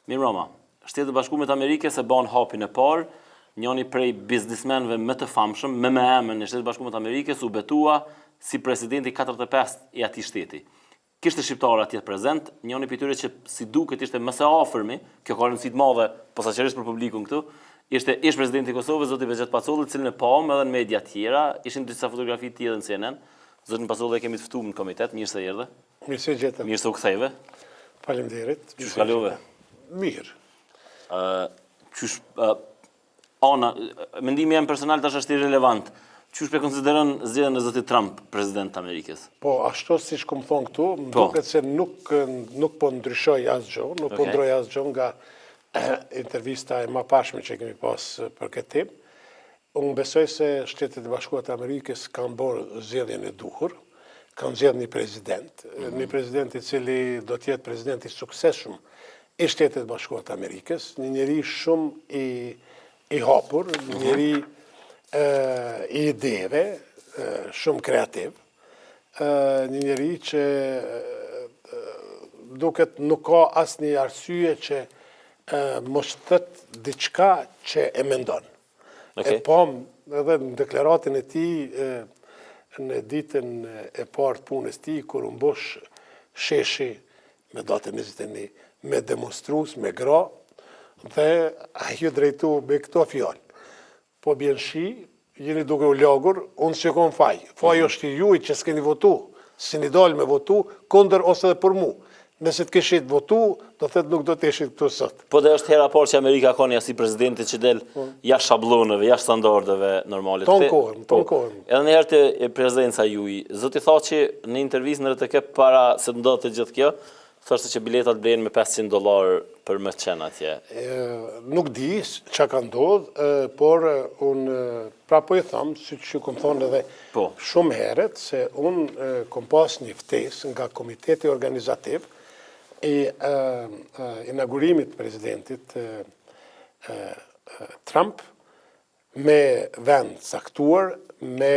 Mirë Roma, Shtetet e Bashkuara të Amerikës e bën hapin e parë, njëri prej biznismenëve më të famshëm, me emrin e Shtetit Bashkuar të Amerikës u betua si presidenti 45 i atij shteti. Kishte shqiptarë atje prezent, njëri prej tyre që si duket ishte më së afërmi, kjo ka rëndësi të madhe posaçërisht për publikun këtu, ishte ish presidenti i Kosovës, zoti Bexhet Pacolli, i cili e pam edhe në media të tjera, ishin disa fotografi të tjera në CNN. Zotin Pacolli e kemi të ftuar në komitet, mirë se erdhe. Mirë se gjetëm. Mirë se u ktheve. Faleminderit. Çu kalove? Mirë. Mendimi jam personal tash është irrelevant. Çu shpe konsideron zgjedhjen e zotit Trump, president të Amerikës? Po, ashtu siç kom thonë këtu, më duket se nuk po ndryshoj asgjë, nuk po ndroj asgjë nga intervista e mëparshme që kemi pas për këtë temë. Unë besoj se Shtetet e Bashkuara të Amerikës kanë bërë zgjedhjen e duhur, kanë zgjedhur një president i cili do të jetë president i suksesshëm i Shtetet e Bashkuara të Amerikës, një njeri shumë i hapur, një njeri i ideve, shumë kreativ, një njeri që duket nuk ka asnjë arsye që mos thot diçka që e mendon. E pam edhe në deklaratin e tij në ditën e parë të punës të tij kur u mbosh sheshi me datën 21 me demonstrues, me gra, dhe ai u drejtu me këto fjalë. Po bjen shi, jeni duke u lagur, unë s'e kam faj. Faj është i juaj që s'keni votu, s'ni dalë me votu, kundër ose dhe për mu. Nëse të kishit votu, do thëtë nuk do të ishit këtu sot. Po dhe është hera parë që Amerika ka një si presidenti që del jashtë shablonëve, jashtë standardeve normalit. Tonë kohën. Edhe në herë të prezidenca juaj, zoti tha që në intervistë në RTK para se të ndodhte gjithë kjo, thoshte që biletat blehen me $500 për më të qenë atje. Nuk di çka ka ndodhur, por unë prapo i them, siç ju kam thonë edhe shumë herët, se unë kam pas një ftesë nga komiteti organizativ i inaugurimit të presidentit Trump me vend caktuar, me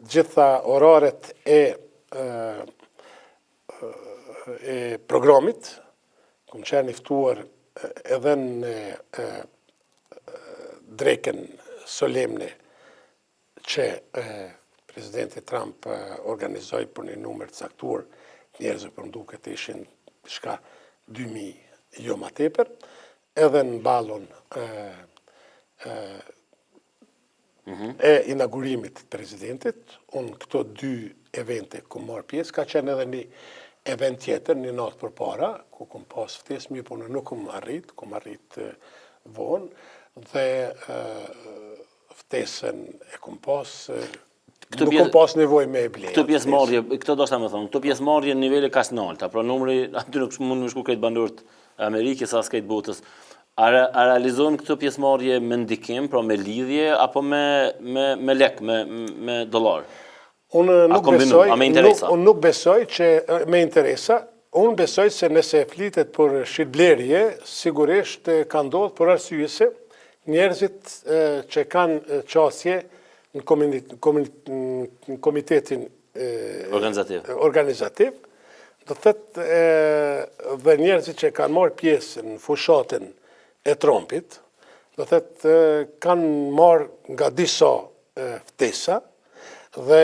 gjitha oraret e programit, kom qenë iftuar edhe në drekën solemne që presidenti Trump organizoi për një numër të caktuar, njerëzve për mduket ishin shka 2000 jo ma tepër, edhe në balon e inaugurimit të presidentit, unë këto 2 evente ku marrë pjesë, ka qenë edhe një event tjetër, një natë për para, ku kom pas ftesë, mirë po në nuk kom arrit vonë, dhe ftesën e kom pas, nuk kom pas nevoj me e blejë. Këtë pjesëmarrje, këtë do shta me thonë, këtë pjesëmarrje në nivele kaq të larta, pra numri, aty nuk mund me shku krejt banorët e Amerikës, as krejt botës. A realizojnë këtë pjesëmarrje me ndikim, pra me lidhje, apo me lek, me dollar? Unë nuk besoj që me interesa, unë besoj se nëse flitet për shitblerje, sigurisht ka ndodhur për arsye se njerëzit që kanë qasje në komitetin organizativ, do thëtë dhe njerëzit që kanë marrë pjesë në fushatën e Trumpit, do thëtë kanë marrë nga disa ftesa, dhe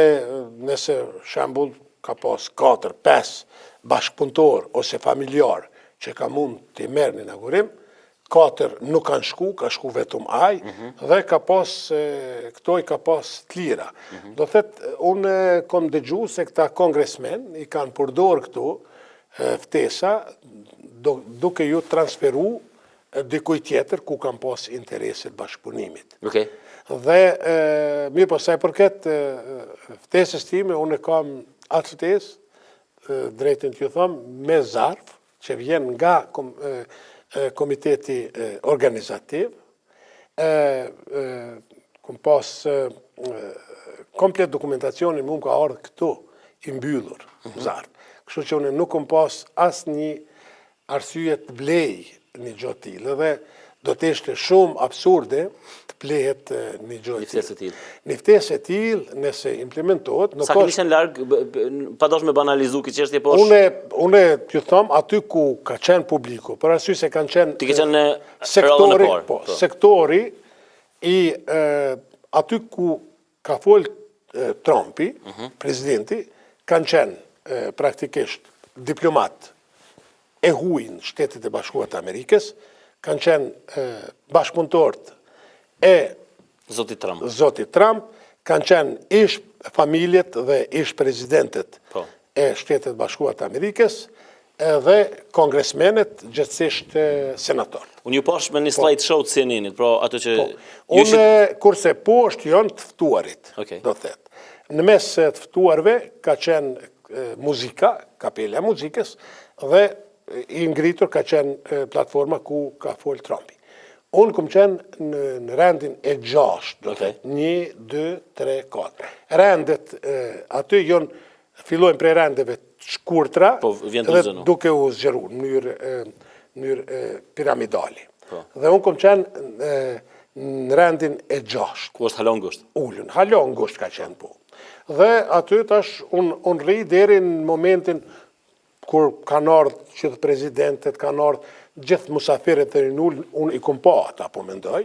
nëse shembull ka pas 4-5 bashkëpunëtor ose familjar që ka mund të merë në inaugurim, 4 nuk kanë shku, ka shku vetëm ai, dhe ka pas, këto i ka pas të lira. Do thëtë, unë kom dëgju se këta kongresmen i kanë përdor këtu ftesa duke ju transferu dikuj tjetër ku kanë pas interesit bashkëpunimit. Dhe mirë po sa i përket ftesës time, unë kam atë ftesë, drejtën t'ju them, me zarf, që vjen nga komiteti organizativ, kom pas komplet dokumentacionin më ka ardhur këtu i mbyllur zarf. Kështu që unë nuk kom pas asnjë arsye të blej një gjë tillë, dhe do të ishte shumë absurde të plehet një gjë e tillë. Një ftesë e tillë, nëse implementohet, sa kemi qenë larg, padosh me banalizu këtë çështje, po unë t'ju them aty ku ka qenë publiku, për arsye se kanë qenë ti ke qenë sektori, sektori i aty ku ka fol Trumpi, presidenti, kanë qenë praktikisht diplomat e huaj në Shtetet e Bashkuara të Amerikës, kanë qenë bashkëpunëtorët e Zotit Trump, kanë qenë ish familjet dhe ish presidentet e Shtetet Bashkuara të Amerikës dhe kongresmenet, gjithsesht senatorët. Unë ju pash me një slide show të CNN-it, pra ato që... Unë, kurse poshtë janë të ftuarit, do të thetë. Në mes të ftuarve ka qenë muzika, kapela e muzikës, dhe i ngritur ka qenë platforma ku ka fol Trumpi. Unë kom qenë në rendin e 6, do të thetë, 1, 2, 3, 4. Rendet aty janë, fillojnë prej rendeve shkurtra, dhe duke u zgjeru në mënyrë piramidali. Dhe unë kom qenë në rendin e 6. Ku është halon ngusht? Ullën, halon ngusht ka qenë po. Dhe aty tash unë rri deri në momentin kur kanë ardhur gjithë presidentet, kanë ardhur gjithë musafirët e rinull, unë i kom pa ata, po mendoj.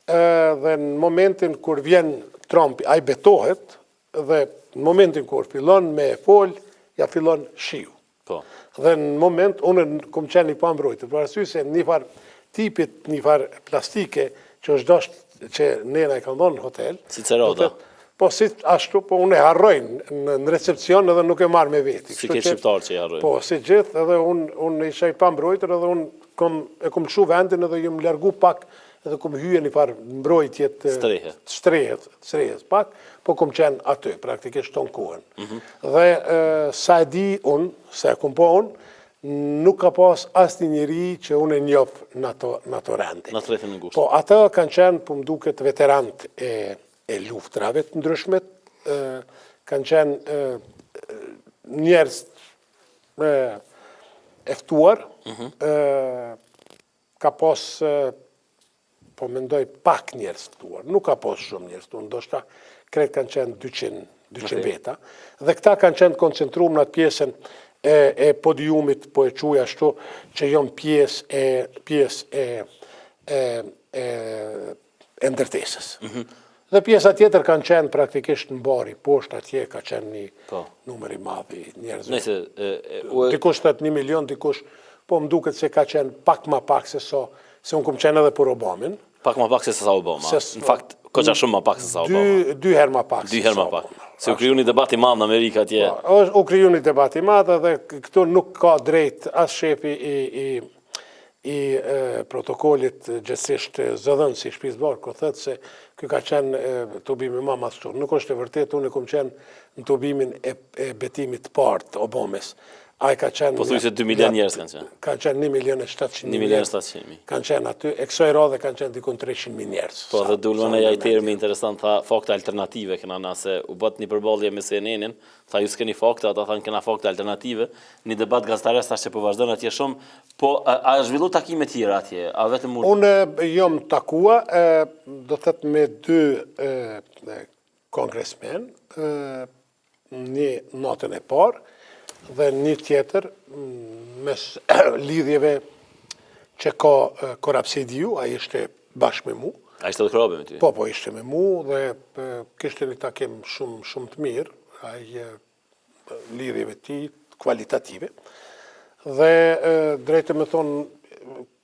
Dhe në momentin kur vjen Trumpi, ai betohet, dhe në momentin kur fillon me fol, ja fillon shiu. Dhe në moment, unë kom qenë i pambrojtë, për arsye se një farë tipit, një farë plastike, që është dashtë që nena i kanë dhonë në hotel. Si Cerota. Po si ashtu, po unë e harrojnë në recepcion edhe nuk e marrë me veti. Si ke shqiptarë që i harrojnë. Po, si gjithë, edhe unë isha i pambrojtër, edhe unë e kom shu vendin edhe jëmë largu pak, edhe kom hyje një farë mbrojtjet strehet pak, po kom qenë aty, praktikisht tonë kohën. Dhe sa e di unë, sa e kom po unë, nuk ka pas asnjë njeri që unë e njoh në ato rende. Në tretin e ngushtë. Po, ata kanë qenë, po më duket, veterant e luftrave të ndryshmet, kanë qenë njerëz eftuar, ka pas, po mendoj, pak njerëz eftuar, nuk ka pas shumë njerëz eftuar, ndoshta kretë kanë qenë 200 veta, dhe këta kanë qenë koncentruar në atë pjesën e podiumit, po e quaj ashtu, që janë pjesë e ndërtesës. Dhe pjesa tjetër kanë qenë praktikisht në bari, poshtë atje ka qenë një numër i madh i njerëzve. Dikush thot 1 milion, dikush, po më duket se ka qenë pak më pak se unë kom qenë edhe për Obamin. Pak më pak se sa Obama. Në fakt, koqa shumë më pak se sa Obama. 2 herë më pak. 2 herë më pak. Se u kriju një debat i madh në Amerikë atje. U kriju një debat i madh dhe këtu nuk ka drejt as shefi i protokollit gjithsesht zëdhënësi i Shtëpisë Bardhë, kur thotë se ky ka qenë tubimi më mastur. Nuk është e vërtetë, unë kam qenë në tubimin e betimit të parë të Obamës. Ai ka qenë... Po thuj se 2 milion njerëz kanë qenë. Kanë qenë 1.700.000. 1.700.000. Kanë qenë aty, e kësaj radhe kanë qenë dikun 300.000 njerëz. Po dhe dulën e ai termi interesant, tha fakte alternative, këna na se u bët një përballje me CNN-in, tha ju s'keni fakte, ata thanë kena fakte alternative, një debat gazetarës tash që po vazhdon atje shumë, po a zhvillu takime tjera atje, a vetëm unë jam takua, do të thëtë me 2 kongresmen, një natën e parë, dhe një tjetër mes lidhjeve që ka Korapsidiu, a ishte bashkë me mu. A ishte dhe krabe me ty? Po, ishte me mu dhe kishte një takim shumë të mirë, a lidhjeve ti kvalitative. Dhe drejtë me thonë,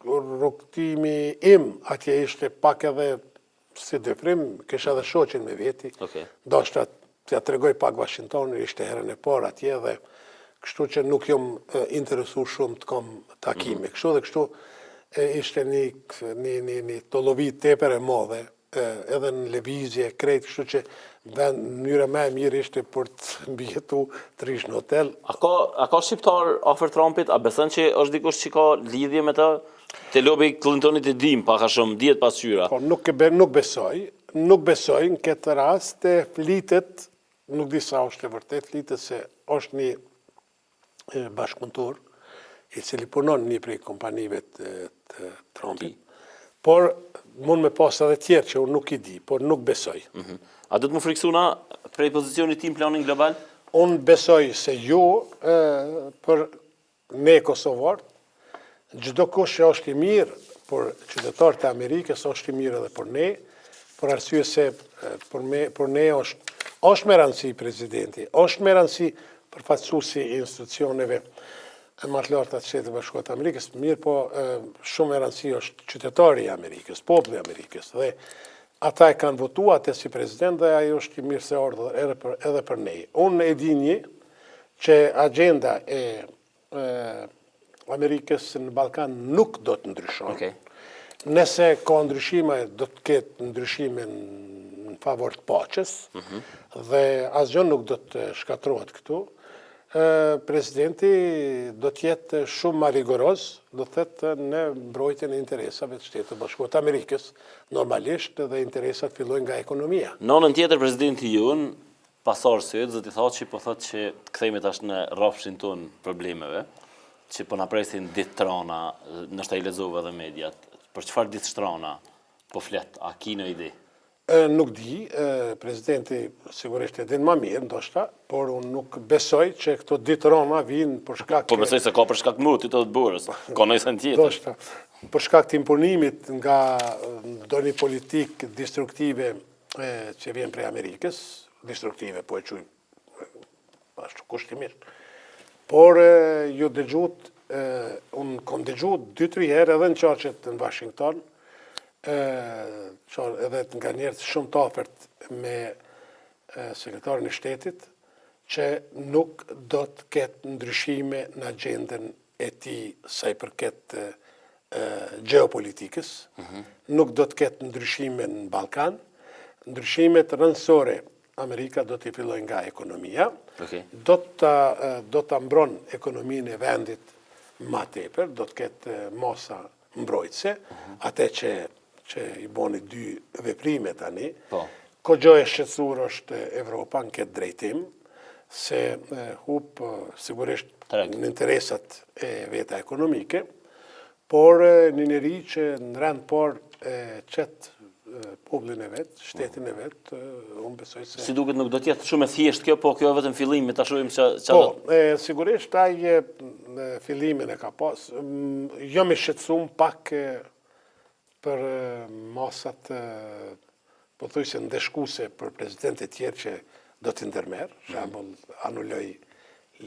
rrugtimi im atje ishte pak edhe si dëprim, kisha edhe shoqin me veti. Dashta t'ja tregoj pak Washington, ishte herën e parë atje dhe kështu që nuk jom interesu shumë të kam takime. Kështu dhe kështu ishte një tolovit tepër e madhe, edhe në lëvizje, krejt, kështu që mënyra më e mirë ishte për të mbjetu të rish në hotel. A ka shqiptar afër Trumpit? A beson që është dikush që ka lidhje me të? Te lobi Clintonit e dim, pak a shumë, dihet pasqyra. Po, nuk besoj. Nuk besoj në këtë rast e flitet, nuk di sa është e vërtet, flitet se është një bashkëpunëtor, i cili punon një prej kompanive të Trumpit, por mund me pas edhe tjerë që unë nuk i di, por nuk besoj. A do të më friksuna prej pozicionit tim planin global? Unë besoj se ju, për ne Kosovarët, çdo kush që është i mirë, por qytetarët e Amerikës është i mirë edhe për ne, për arsye se për ne është me rëndësi presidenti, është me rëndësi përfaqësuesi i institucioneve më të larta të Shtetit Bashkuar të Amerikës, mirë po shumë e rëndësi është qytetari i Amerikës, populli i Amerikës, dhe ata e kanë votuar atë si president dhe ai është i mirë se ardhur edhe për ne. Unë e di një që agenda e Amerikës në Ballkan nuk do të ndryshon. Okay. Nëse ka ndryshime, do të ketë ndryshime në favor të paqes, dhe asgjë nuk do të shkatërrohet këtu. Presidenti do të jetë shumë më rigoroz, do të thotë në mbrojtjen e interesave të Shtetit Bashkuar të Amerikës, normalisht dhe interesat fillojnë nga ekonomia. Në anën tjetër presidenti junë, pasor sot, zoti thotë që po thotë që të kthehemi tash në rrafshin ton problemeve, që po na presin ditë trona, ndoshta i lexova edhe mediat. Për çfarë ditë shtrona po flet? A ki në ide? Nuk di, presidenti sigurisht e din më mirë, ndoshta, por unë nuk besoj që këto ditë trona vinë për shkak... Po besoj se ka për shkak muti të burës, ka në sen tjetër. Ndoshta, për shkak të imponimit nga ndonjë politikë destruktive që vjen prej Amerikës, destruktive, po e quaj ashtu kushtimisht. Por ju dëgjut, unë kom dëgjut 2-3 herë edhe në qarqet në Washington, edhe nga njerëz shumë të afërt me sekretarin e shtetit, që nuk do të ketë ndryshime në agendën e tij sa i përket gjeopolitikës, nuk do të ketë ndryshime në Ballkan, ndryshimet rëndësore Amerika do të fillojë nga ekonomia, do të mbron ekonominë e vendit ma tepër, do të ketë masa mbrojtëse, atë që i boni 2 veprime tani. Ko gjë e shqetësuar është Evropa në këtë drejtim, se hup sigurisht në interesat e veta ekonomike, por një njeri që në rand por qëtë popullin e vetë, shtetin e vetë, unë besoj se... Si duket nuk do t'jetë shumë e thjesht kjo, po kjo e vetëm fillimi, ta shohim që... Po, sigurisht ai fillimin e ka pas. Jo me shqetësum pak për masat, po thuj se ndeshkuese për prezidentet tjerë që do t'i ndërmerë, shembull anulloj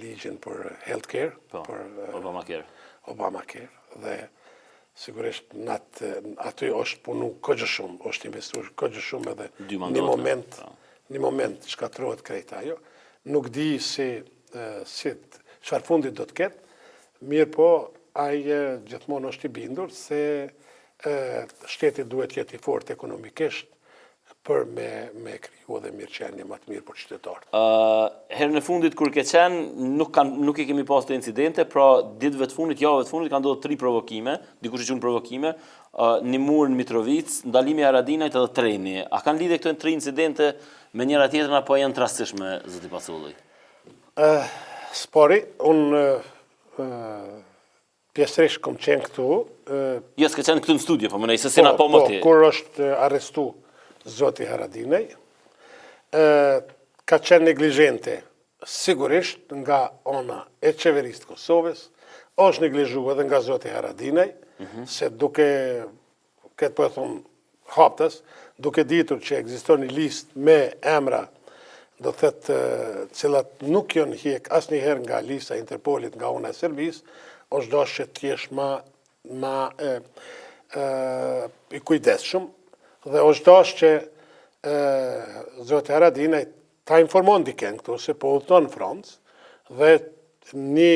ligjin për healthcare, për Obamacare, dhe sigurisht aty është punu këgjë shumë, është investuar këgjë shumë edhe një moment shkatërrohet krejt ajo. Nuk di si çfarë fundit do të ketë, mirë po ai gjithmonë është i bindur se shteti duhet jetë i fortë ekonomikisht për me kriju edhe mirëqenie më të mirë për qytetarët. Herën e fundit kur ke qenë, nuk i kemi pas të incidente, pra ditëve të fundit, javëve të fundit, kanë ndodhur 3 provokime, dikush i qunë provokime, një mur në Mitrovic, ndalimi i Haradinajt edhe treni. A kanë lidhje këto 3 incidente me njëra tjetrën apo janë të rastishme, zoti Paculli? Spori, unë pjesërisht kom qenë këtu. Jo, s'ke qenë këtu në studio, po më nej, se sena po më ti. Kur është arrestu zoti Haradinaj, ka qenë neglijente sigurisht nga ona e qeverisë të Kosovës, është neglizhu edhe nga zoti Haradinaj, se duke, këtë po e thonë haptas, duke ditur që ekziston një listë me emra, do thëtë cilat nuk janë hiek asnjëherë nga lista Interpolit nga ona e Serbisë, është dashur që t'jesh ma i kujdesshëm, dhe është dashur që zoti Haradinaj ta informon dikën këtu se po udhton në Francë, dhe një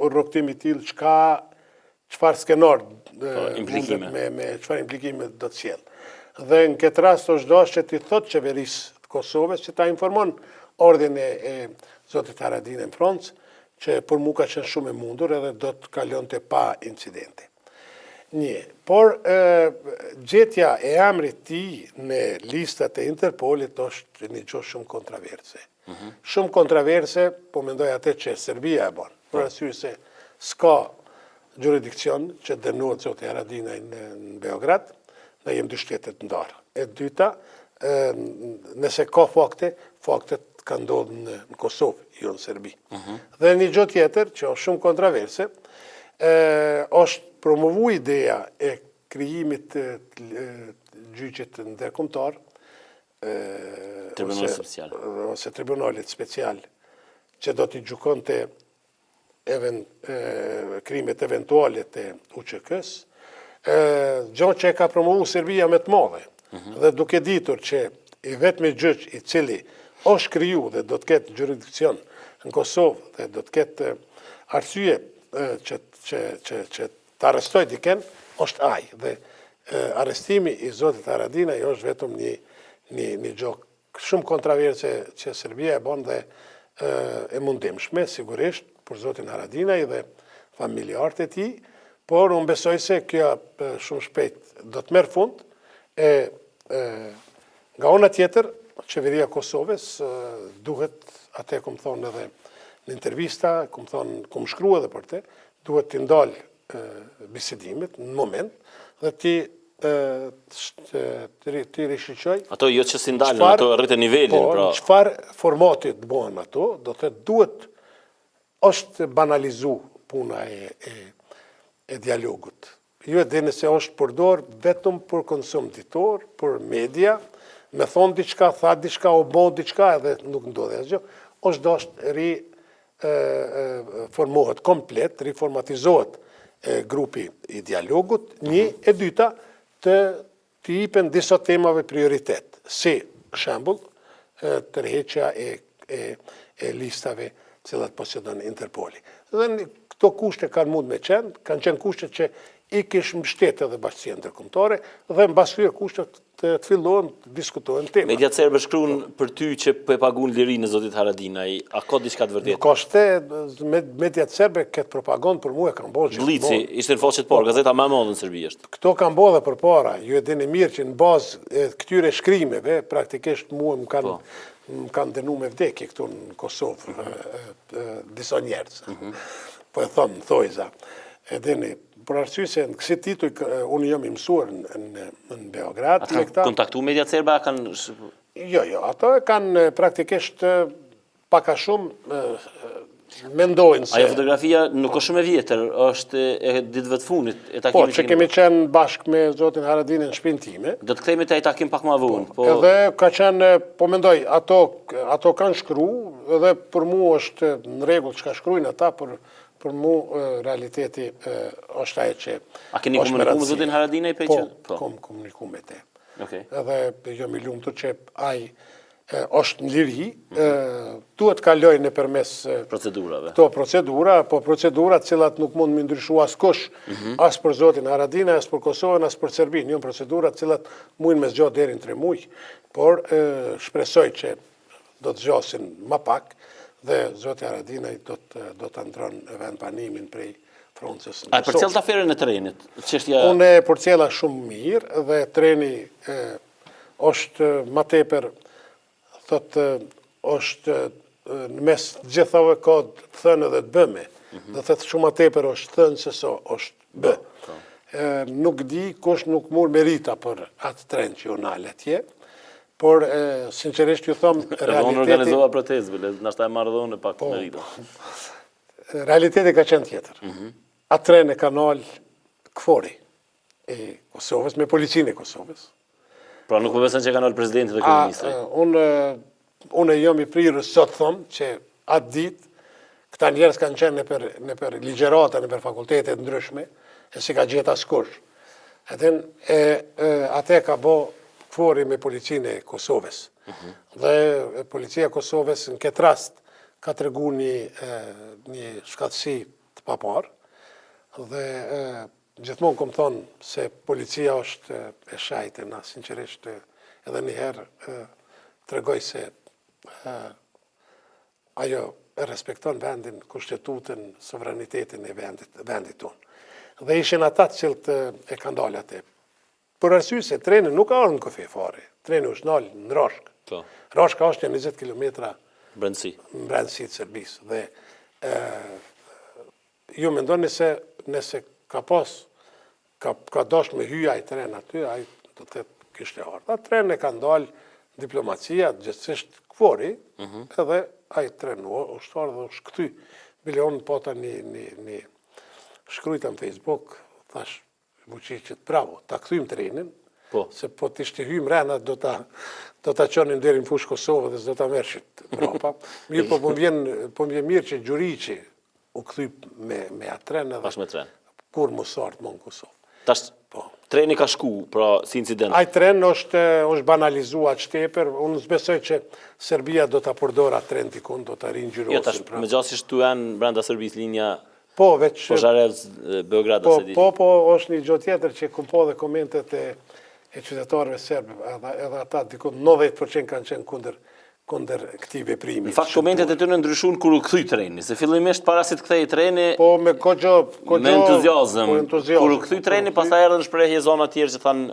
urrëktim i tillë çfarë skenar me çfarë implikime do të sjellë. Dhe në këtë rast është dashur që t'i thotë qeverisë të Kosovës që ta informon ardhjen e zotit Haradinaj në Francë, që për mu ka qenë shumë e mundur edhe do të kalonte pa incidente. Por gjetja e emrit tij në listat e Interpolit është një gjë shumë kontroverse. Shumë kontroverse, po mendoj atë që Serbia e bën, për arsye se s'ka juridikcion që dënohet zoti Haradinaj në Beograd, ne jemi dy shtetet ndarë. E dyta, nëse ka faktet ka ndodhur në Kosovë, jo në Serbi. Dhe një gjë tjetër që është shumë kontroverse, është promovu ideja e krijimit të gjyqit ndërkombëtar, ose tribunalit special, që do t'i gjykonte krimet eventuale të UÇK-s, gjë që e ka promovu Serbia me të madhe. Dhe duke ditur që i vetmi gjyq i cili është kriju dhe do të ketë jurisdikcion në Kosovë dhe do të ketë arsye që të arrestoj diken, është ai. Dhe arrestimi i zotit Haradinaj është vetëm një gjë shumë kontroverse që Serbia e bën dhe e mundimshme, sigurisht, për zotin Haradinaj dhe familjarët e tij, por unë besoj se kjo shumë shpejt do të merr fund nga ana tjetër, qeveria e Kosovës duhet, atë kom thonë edhe në intervista, kom shkruar edhe për te, duhet t'i ndalë bisedimet në moment dhe ti rishqyqoj. Ato jo që si ndalën, ato rritën nivelin. Po, në qëfar formatit bëhen ato, do të duhet është banalizu puna e dialogut. Ju e dini se është përdor vetëm për konsum ditor, për media, me thonë diçka, tha diçka, o bon diçka, edhe nuk ndodhe asgjë, është formohet komplet, riformatizohet grupi i dialogut, një e dyta të jipen disa temave prioritet, si shembull tërheqja e listave cilat posedon Interpoli. Dhe këto kushte kanë kanë qenë kushte që i kish mbështetë edhe Bashkia Ndërkombëtare dhe mbas këtyre kushtet të fillohen të diskutohen tema. Mediat serbe shkruan për ty që po e paguën lirinë e zotit Haradinaj. A ka diçka të vërtetë? Nuk është, mediat serbe këtë propagandë për mua e kanë bërë gjithmonë. Blici, ishte në faqet parë, gazeta më e madhe në Serbi është. Këto kanë bërë dhe përpara. Ju e dini mirë që në bazë këtyre shkrimeve, praktikisht mua më kanë dënuar me vdekje këtu në Kosovë, disa njerëz. Po e thonë, thojza. E dini, për arsye se në kësi tituj, unë jam i mësuar në Beograd. A kanë kontaktu mediat serbe? Jo, ato kanë praktikisht paka shumë mendojnë se... Ajo fotografia nuk është shumë e vjetër, është e ditëve të funit. Po, që kemi qenë bashkë me zotin Haradinaj në shtëpinë time. Do të kthehemi te ai takim pak më vonë. Edhe ka qenë, po mendoj, ato kanë shkru, edhe për mua është në rregull çka shkruajnë ata, për mu realiteti është ajo që... A keni komunikuar me zotin Haradinaj për që? Po, kom komunikuar me te. Edhe jam i lumtur që ai është në liri, duhet kaloj nëpërmes procedurave. Këto procedura, po procedurat cilat nuk mund më ndryshu askush, as për zotin Haradinaj, as për Kosovën, as për Serbinë, jo procedurat cilat mundin me zgjatë deri në 3 muaj, por shpresoj që do të zgjasin më pak dhe zoti Haradinaj do të ndron vendbanimin prej Francës. A përcjell aferën e trenit? Unë e përcjella shumë mirë dhe treni është më tepër është në mes gjithave ka të thënë edhe të bëme. Dhe thëtë shumë më tepër është thënë se so është bë. Nuk di kush nuk mund merita për atë tren që unale atje, por sinqerisht ju thëmë realiteti... Unë organizova protezve, nështë e marrëdhone pak merita. Realiteti ka qenë tjetër. Atë tren e kanal Këfori e Kosovës, me policinë e Kosovës. Pra nuk po besën që kanal presidenti dhe kryeministri? Unë jam i prirë sot thëmë që atë ditë këta njerëz kanë qenë në për ligjerata, në për fakultetet ndryshme, e si ka gjithë askush. Ate ka bo Këfori me policinë e Kosovës. Dhe policia e Kosovës në këtë rast ka të regu një shkatësi të papar, dhe gjithmonë kom thonë se policia është e shajtë, na sinqerisht edhe njëherë të regoj se ajo e respekton vendin, kushtetutën, sovranitetin e vendit tonë. Dhe ishin ata cilët e kanë dalë atë. Për arsye se treni nuk ka ardhur në kufi fare. Treni është dalë në Rashkë. Rashka është 20 kilometra brendësi të Serbisë. Dhe ju mendoni se nëse ka pas, ka dosh me hyja i tren aty, ai do të kishte ardhur. Atë tren e ka ndalë diplomacia, gjithsesht kvori, edhe ai tren ushtar dhe është këty. Bilion pota një shkrujta në Facebook, thash, Vučićit, bravo, ta kthym trenin, se po t'ishte hym rena do ta qonin deri në fushë Kosovë dhe s'do ta merrshit mbrapa. Mirë, po më vjen mirë që Gjuriqi u kthy me atë tren edhe. Pas me tren. Kur mos ardh më në Kosovë. Tash treni ka shku, pra si incident. Ai tren është banalizuar shtepër, unë s'besoj që Serbia do ta përdor atë tren dikun, do ta ringjyrosin. Jo, tash megjithëse tu janë brenda Serbisë linja po veç Požarevac, Beograd ose di. Po është një gjë tjetër që kum po dhe komentet e qytetarëve serbë, edhe ata dikun 90% kanë qenë kundër këtij veprimi. Në fakt komentet e tyre ndryshun kur u kthy treni, se fillimisht para se të kthej treni po me me entuziazëm. Kur u kthy treni, pastaj erdhën shprehje zona të tjerë që thanë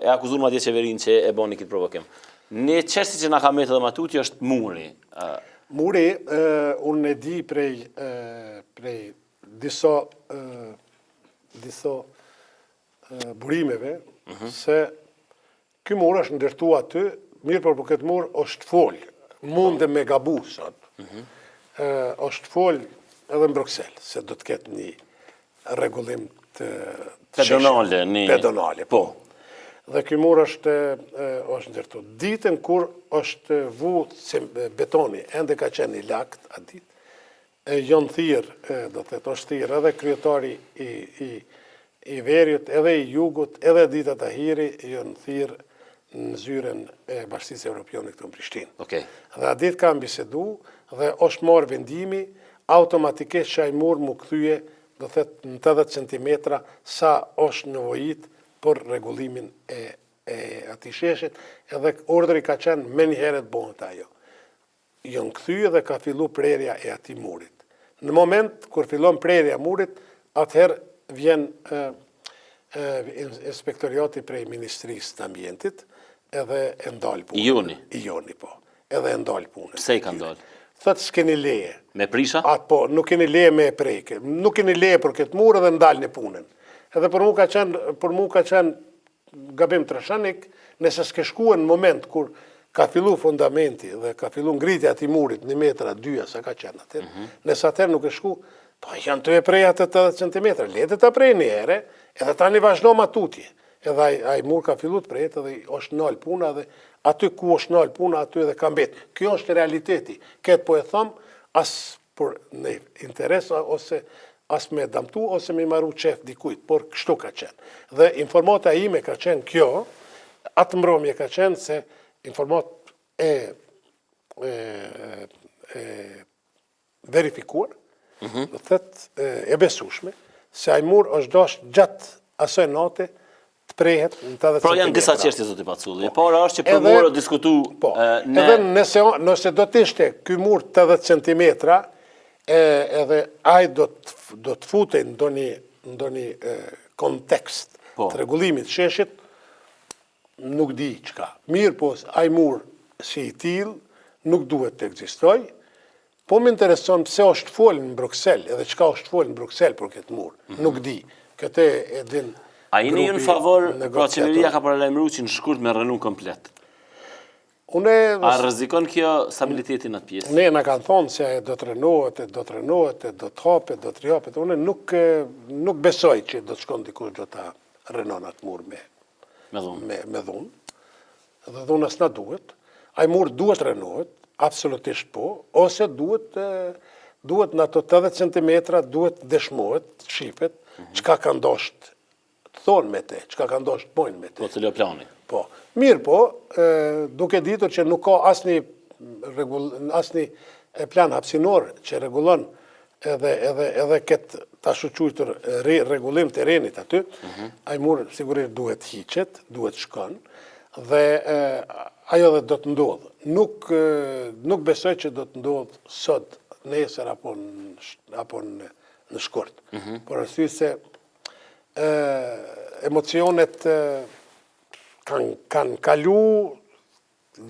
e akuzuan atje qeverinë që e boni këtë provokim. Në çështje që na ka marrë edhe matuti është muri. Muri, unë e di prej disa burimeve se ky mur është ndërtu aty, mirë për këtë mur është fol, mund me gabu sot. Është fol edhe në Bruxelles, se do të ketë një rregullim të pedonale. Po. Dhe ky mur është ndërtu. Ditën kur është vu betoni, ende ka qenë i lakt atë ditë, janë thirrë, do të thotë është thirrë edhe kryetari i Veriut, edhe i Jugut, edhe Dita Tahiri, janë thirrë në zyren e Bashkisë Evropiane këtu në Prishtinë. Okej. Dhe atë ditë kanë bisedu dhe është marrë vendimi automatikisht që ai mur mu kthye, do të thotë në 80 cm sa është nevojit për rregullimin e atij sheshit, edhe ordri ka qenë më një herë të bëhet ajo. Janë kthye dhe ka fillu prerja e atij murit. Në moment kur fillon prerja e murit, atëherë vjen inspektoriati prej Ministrisë të Ambientit edhe e ndal punën. I joni, po. Edhe e ndal punën. Pse i ka ndal? Thotë s'keni leje. Me prisha? Po, nuk keni leje me preke. Nuk keni leje për këtë mur edhe ndalni punën. Edhe për mu ka qenë gabim trashanik, nëse s'ke shkuar në moment kur ka fillu fundamenti dhe ka fillu ngritja ati murit 1 metra, 2, sa ka qenë atër, nëse atër nuk e shku, po janë të e preja të 80 cm, letë të prej një ere, edhe tani vazhdo matutje. Edhe ai mur ka fillu të prejt edhe është nalë puna dhe aty ku është nalë puna, aty edhe ka mbet. Kjo është realiteti. Këtë po e thëmë, as për në interes, ose as me damtu, ose me maru qef dikujt, por kështu ka qenë. Dhe informata ime ka qenë kjo, atë mbromje ka qenë se informat e verifikuar, do thëtë e besueshme, se ai mur është dash gjatë asaj nate të prehet në 80 cm. Pra janë disa çështje zoti Paculli. Para është që për mur o diskutu edhe nëse do të ishte ky mur 80 cm, edhe ai do të futej në ndonjë kontekst të rregullimit të sheshit, nuk di çka. Mirë po, ai mur si i tillë nuk duhet të ekzistoj, po më intereson pse është folë në Bruxelles, edhe çka është folë në Bruxelles për këtë mur. Nuk di. Këtë e din. A jeni ju në favor, pra qeveria ka paralajmëruar që në shkurt me rënë komplet? A rrezikon kjo stabilitetin atë pjesë? Ne na kanë thonë se do të renohet, do të hapet, do të rihapet. Unë nuk besoj që do të shkon dikush do ta renon atë mur me dhunë. Dhe dhunës na duhet. Ai mur duhet renohet, absolutisht po, ose duhet në ato 80 cm duhet dëshmohet, shifet, çka ka ndosht të thonë me te, çka ka ndosht të bojnë me te. Po të leo plani. Po. Mirë po, duke ditur që nuk ka asni plan hapësinor që rregullon edhe këtë ta shuqujtur rregullim të renit aty, ai mur sigurisht duhet hiqet, duhet shkon, dhe ajo dhe do të ndodhë. Nuk besoj që do të ndodhë sot, nesër apo në shkurt. Por arsye se emocionet kanë kalu,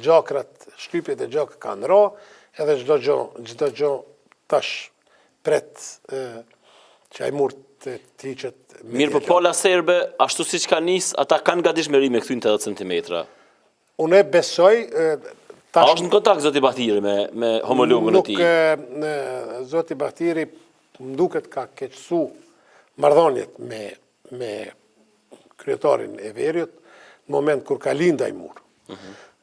gjakrat, shtypjet e gjak kanë ra, edhe çdo gjë tash pret që ai mur të hiqet me Mirë, për pala serbe, ashtu si që ka nis, ata kanë gatishmëri me këthyn 80 cm. Unë e besoj... A është në kontakt Zoti Bahtiri me homologun e tij? Nuk, Zoti Bahtiri më duket ka keqësu marrëdhëniet me kryetarin e Veriut në moment kur ka lind Ajmur.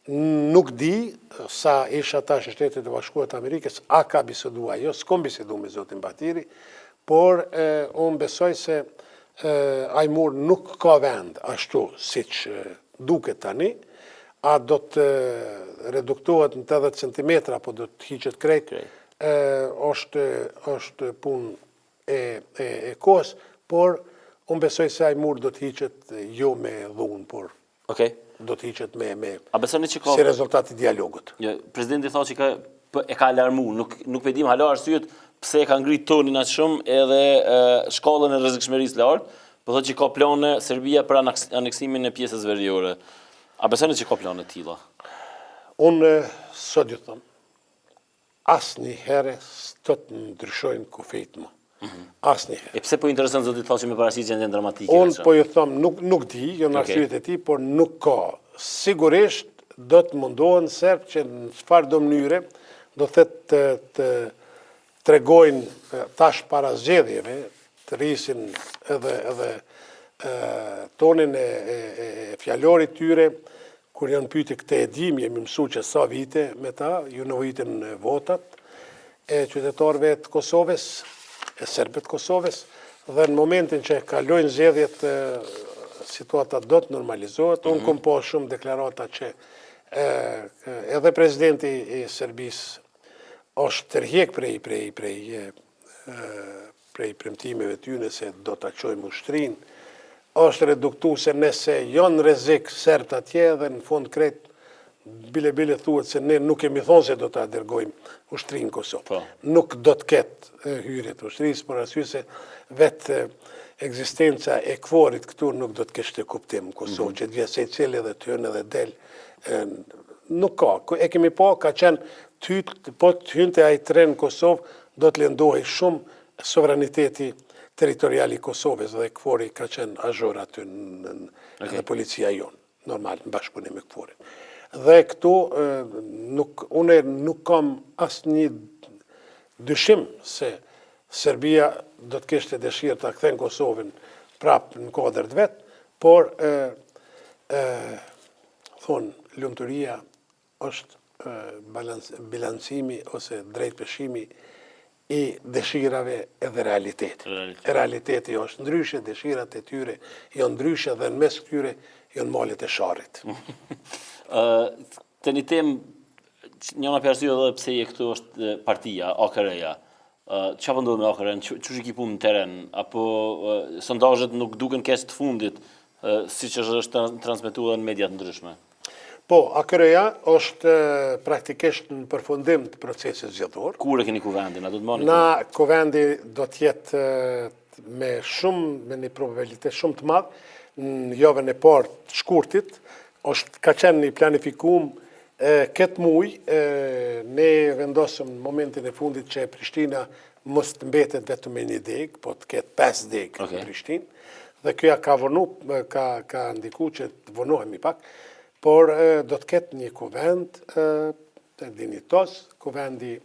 Nuk di sa isha tash në Shtetet e Bashkuara të Amerikës, a ka bisedu ajo, s'kom bisedu me Zotin Bahtiri, por unë besoj se Ajmur nuk ka vend ashtu siç duket tani, a do të reduktohet në 80 cm, apo do të hiqet krejt, është punë e kohës, por unë besoj se Ajmur do të hiqet jo me dhunë, por do të hiqet si rezultat i dialogut. Presidenti tha që e ka alarmu, nuk pedim hala arsyet pse e ka ngrit tonin aq shumë edhe shkallën e rrezikshmërisë lart, po thotë që ka plane Serbia për aneksimin e pjesës veriore. A besoni që ka plane të tilla? Unë sot ju them, asnjëherë s'do të ndryshojnë kufejt më. Asnjëherë. E pse po intereson Zoti Thaçi me paraqitje gjendje dramatike? Unë po ju them, nuk di, jo në arsyet e tij, por nuk ka. Sigurisht do të mundohen serb që në çfarë do mënyre do të tregojnë tash para zgjedhjeve, të rrisin edhe tonin e fjalorit tyre, kur janë pyti këte edhim, jemi mësu që sa vite me ta, ju në vitin votat, e qytetarëve të Kosovës, e serbët Kosovës, dhe në momentin që kalojnë zgjedhjet, situata do të normalizohet. Unë kom po shumë deklarata që edhe presidenti i Serbisë është tërhiq prej premtimeve tyne se do të qojmë ushtrinë, është reduktu se nëse janë rrezik serbt atje dhe në fond krejt bile thuhet se ne nuk kemi thonë se do të dërgojmë ushtrinë në Kosovë. Nuk do të ketë hyrje të ushtrisë, por arsye se vetë ekzistenca e kvorit këtu nuk do të kishte kuptim në Kosovë, që të vjen secili dhe të hyn edhe del. Nuk ka. E kemi pa, ka qenë po të hynte ai tren në Kosovë, do të lendohej shumë sovraniteti territoriali i Kosovës dhe kvori ka qenë azhor aty në policia jonë, normal, në bashkëpunim me kvorin. Dhe këtu, unë nuk kam asnjë dyshim se Serbia do të kishte dëshirë të kthen Kosovën prapë në kodër të vetë, por thonë, lumturia është bilancimi ose drejtpeshimi i dëshirave edhe realiteti. Realiteti është ndryshe, dëshirat e tyre janë ndryshe dhe në mes këtyre janë malet e sharit. Të një temë, njëna për arsye edhe pse je këtu është partia, AKR-ja. Çfarë po ndodh me AKR-n? Çu i punë në teren? Apo sondazhet nuk duken keq të fundit, siç është transmetuar në media të ndryshme? Po, AKR-ja është praktikisht në përfundim të procesit zgjedhor. Kur e keni kuvendin? A do të mani? Na kuvendi do të jetë me një probabilitet shumë të madh në javën e parë të shkurtit. Ka qenë një planifikum këtë muaj, ne vendosëm në momentin e fundit që Prishtina mos të mbetet vetëm me një degë, po të ketë 5 degë në Prishtinë. Dhe kjo ka ndiku që të vonohemi pak, por do të ketë një kuvend të dinitos, kuvendi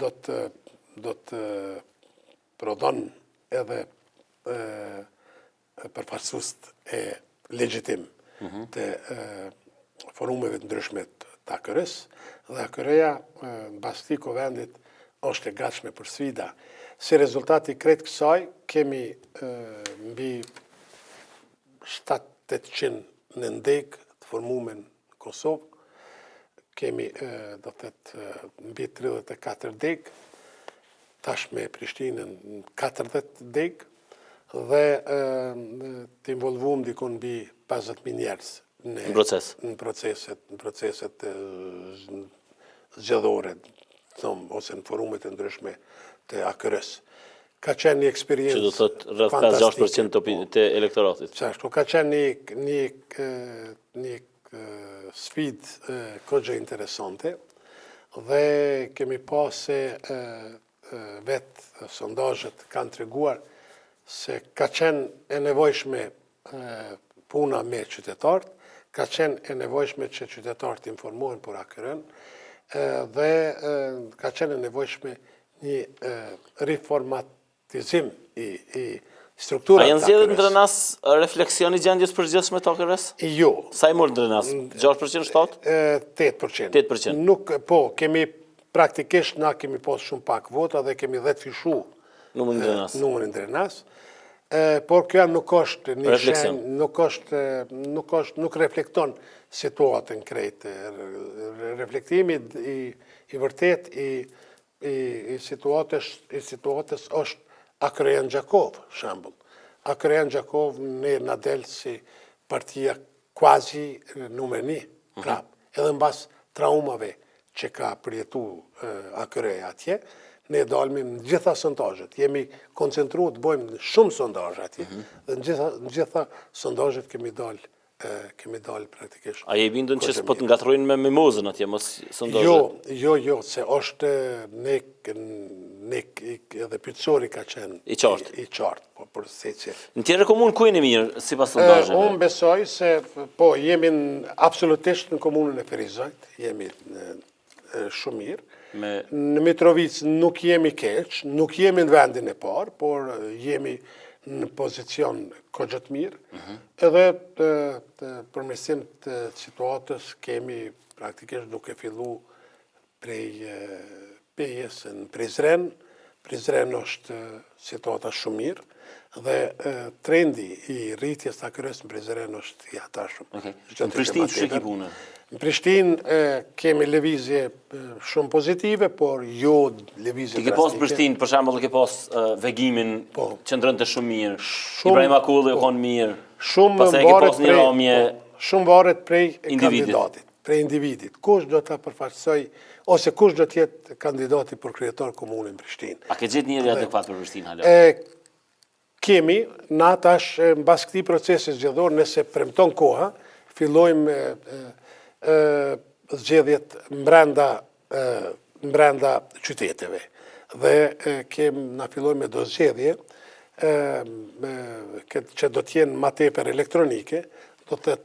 do të prodhon edhe përfaqësues e legjitim të forumeve të ndryshme të AKR-s, dhe AKR-ja mbas këtij kuvendit është e gatshme për sfida. Si rezultati krejt kësaj kemi mbi 700-800 në ndeg të formuar në Kosovë, kemi do të thotë mbi 34 deg, tash me Prishtinën 40 deg, dhe të involvuam dikun mbi 50.000 njerëz në proceset zgjedhore, ose në forumet e ndryshme të AKR-s. Ka qenë një eksperiencë që do thotë rreth 5-6% të elektoratit. Qashtu, ka qenë një sfidë kogje interesante, dhe kemi pa se vetë sondazhet kanë treguar se ka qenë e nevojshme puna me qytetarët, ka qenë e nevojshme që qytetarët informohen për AKR-n dhe ka qenë e nevojshme një reformatizim i strukturat. A janë zgjedhur ndërnas refleksioni gjendjes përgjithshme të AKR-s? Jo. Sa i mor ndërnas? 6%, 7%? 8%. 8%. Nuk, kemi praktikisht na kemi pas shumë pak vota dhe kemi 10 fishu numrin ndërnas. Por kjo nuk është një shenjë, nuk reflekton situatën krejt. Reflektimi i vërtet i situatës është AKR Gjakov, shembull. AKR Gjakov ne na del si partia quasi numër 1, prap. Edhe mbas traumave që ka përjetu AKR atje, ne dalmi në gjitha sondazhet. Jemi koncentruar të bëjmë shumë sondazhe atje, dhe në gjitha sondazhet kemi dalë praktikisht. A je bindën që s'po të ngatrojnë me mimozën atje, mos sondazhet? Jo, se është nek edhe pyetësori ka qenë i qartë. Për secili. Në tjerë komunë ku jeni mirë sipas sondazheve? Unë besoj se jemi absolutisht në komunën e Ferizajt, jemi shumë mirë. Në Mitrovic nuk jemi keq, nuk jemi në vendin e parë, por jemi në pozicion kogja të mirë. Edhe përmirësim të situatës kemi praktikisht duke fillu prej Pejes në Prizren. Prizren është situata shumë mirë dhe trendi i rritjes të AKR-s në Prizren është i atashëm. Në Prishtinë që ki punë? Në Prishtinë kemi lëvizje shumë pozitive, por jo lëvizje drastike. Ti ke pas Prishtinë, për shembull, ke pas vegimin që ndrënte shumë mirë, Ibrahim Akulli u konë mirë, pastaj ke pas një ramje. Shumë varet prej kandidatit, prej individit. Kush do të përfaqësoj, ose kush do të jetë kandidati për kryetar komunë në Prishtinë. A ke gjetë njëri adekuat për Prishtinë hala? Kemi, na tash, mbas këtij procesi zgjedhor, nëse premton koha, fillojmë zgjedhjet mbrenda qyteteve. Dhe na fillojmë me do zgjedhje që do t'jenë ma tepër elektronike, do të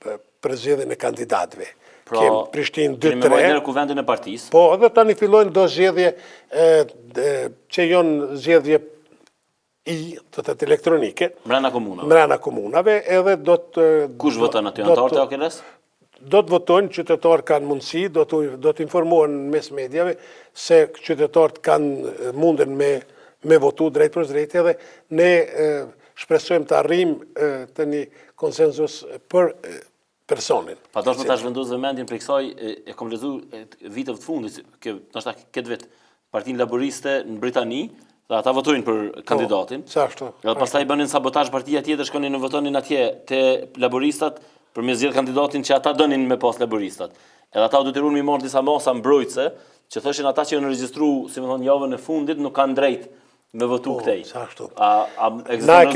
për zgjedhjen e kandidatëve. Kemë Prishtinë 2-3. Kemi mëjnë ku vendin e partisë. Po, edhe tani fillojnë do zgjedhje që jonë zgjedhje do të elektronike. Mbrana komunave. Mbrana komunave, edhe do të... Kush voton aty, anëtarët e AKR-s? Do të votojnë, qytetarët kanë mundësi, do të informohen në mes medjave se qytetarët kanë munden me votu drejt për drejt, edhe ne shpresojmë të arrim të një konsensus për personin. Pa doshme ta zhvendos vëmendjen për kësaj, e kom lexuar viteve të fundit, ndoshta këtë vit Partinë Laboriste në Britani, dhe ata votojnë për kandidatin. Dhe pastaj bënin sabotazh partia tjetër, shkonin në votonin atje te laboristat për me zgjedh kandidatin që ata dënin me pas laboristat. Edhe ata u detyruan mi marrë disa masa mbrojtëse, që thoshin ata që janë regjistruar, si më thonë, javën e fundit nuk kanë drejt me votu këtej. A ekziston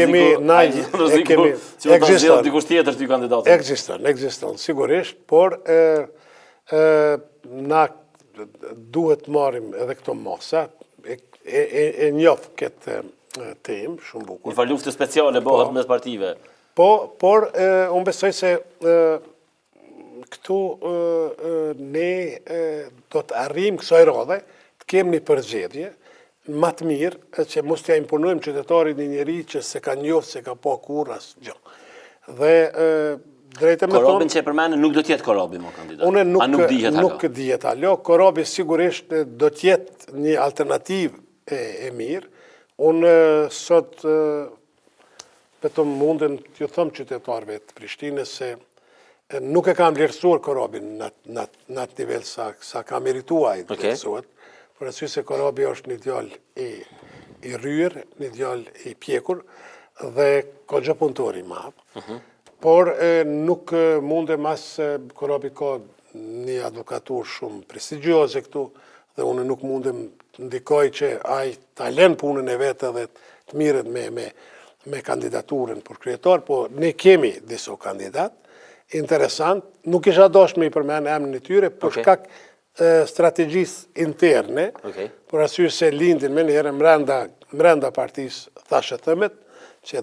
rreziku që ta zgjedh dikush tjetër ty kandidatin? Ekziston, sigurisht, por na duhet marrim edhe këto masa, e njoh këtë temë shumë bukur. Një farë lufte speciale bëhet mes partive. Por unë besoj se këtu ne do të arrijmë kësaj radhe, të kemi një përzgjedhje më të mirë, që mos t'ja imponojmë qytetarit një njeri që se ka njohë, se ka pa kur asgjë. Dhe drejtë me thonë... Korobin që e përmenë nuk do t'jetë Korobi më kandidat? Une nuk dihet alo. Korobi sigurisht do t'jetë një alternativë e mirë. Unë sot vetëm munden t'ju thëmë qytetarëve të Prishtinës se nuk e kam vlerësuar Korobin në atë nivel sa ka meritua i vlerësuat, për arsye se Korobi është një djalë i rryer, një djalë i pjekur dhe kogja punëtor i madh. Por nuk mundem as Korobi ka një advokatur shumë prestigjioze këtu dhe unë nuk mundem ndikoj që ai ta lën punën e vetë dhe të mirët me kandidaturën për kryetar, po ne kemi disa kandidat interesant, nuk isha dashur me i përmend emrin e tyre, por shkak strategjisë interne, për arsye se lindin me njëherë mrenda partisë thashë thëmet, që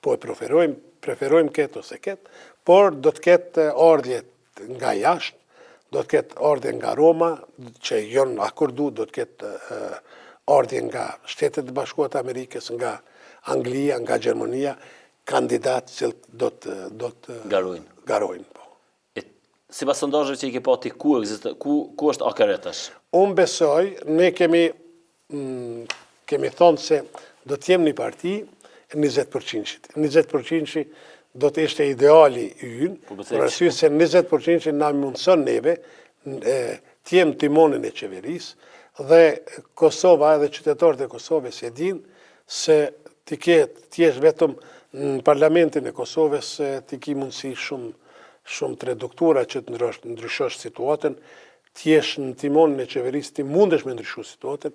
po e preferojmë ketë ose ketë, por do të ketë ardhje nga jashtë, do të ketë ardhje nga Roma, që jonë akordu, do të ketë ardhje nga Shtetet e Bashkuara të Amerikës, nga Anglia, nga Gjermania, kandidatë që do të garojnë. Si pas sondazheve që i ke pati, ku është AKR tash? Unë besoj, ne kemi thonë se do t'jem një parti 20%. 20% do të ishte ideali ynë, për arsye se 20% na mundëson neve t'jem timonin e qeverisë, dhe Kosova edhe qytetarët e Kosovës e din se t'jesh vetëm në parlamentin e Kosovës, t'i ki mundësi shumë të reduktura që të ndryshosh situatën, t'jesh në timonin e qeverisë, ti mundesh me ndryshu situatën.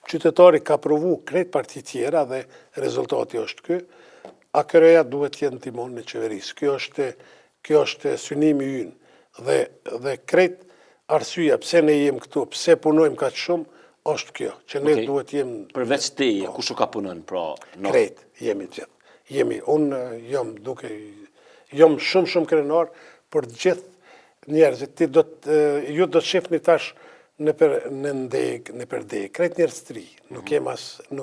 Qytetari ka provu krejt parti tjera dhe rezultati është ky. AKR-ja duhet t'jetë në timonin e qeverisë. Kjo është synimi ynë dhe krejt arsyeja pse ne jem këtu, pse punojmë kaq shumë, është kjo, që ne duhet jem... Përveç teje, kush ka punon, pra... Krejt, jemi gjithë. Unë jam shumë krenar për gjithë njerëzit. Ju do të shifni tash në përdeg, krejt njerëz të ri, nuk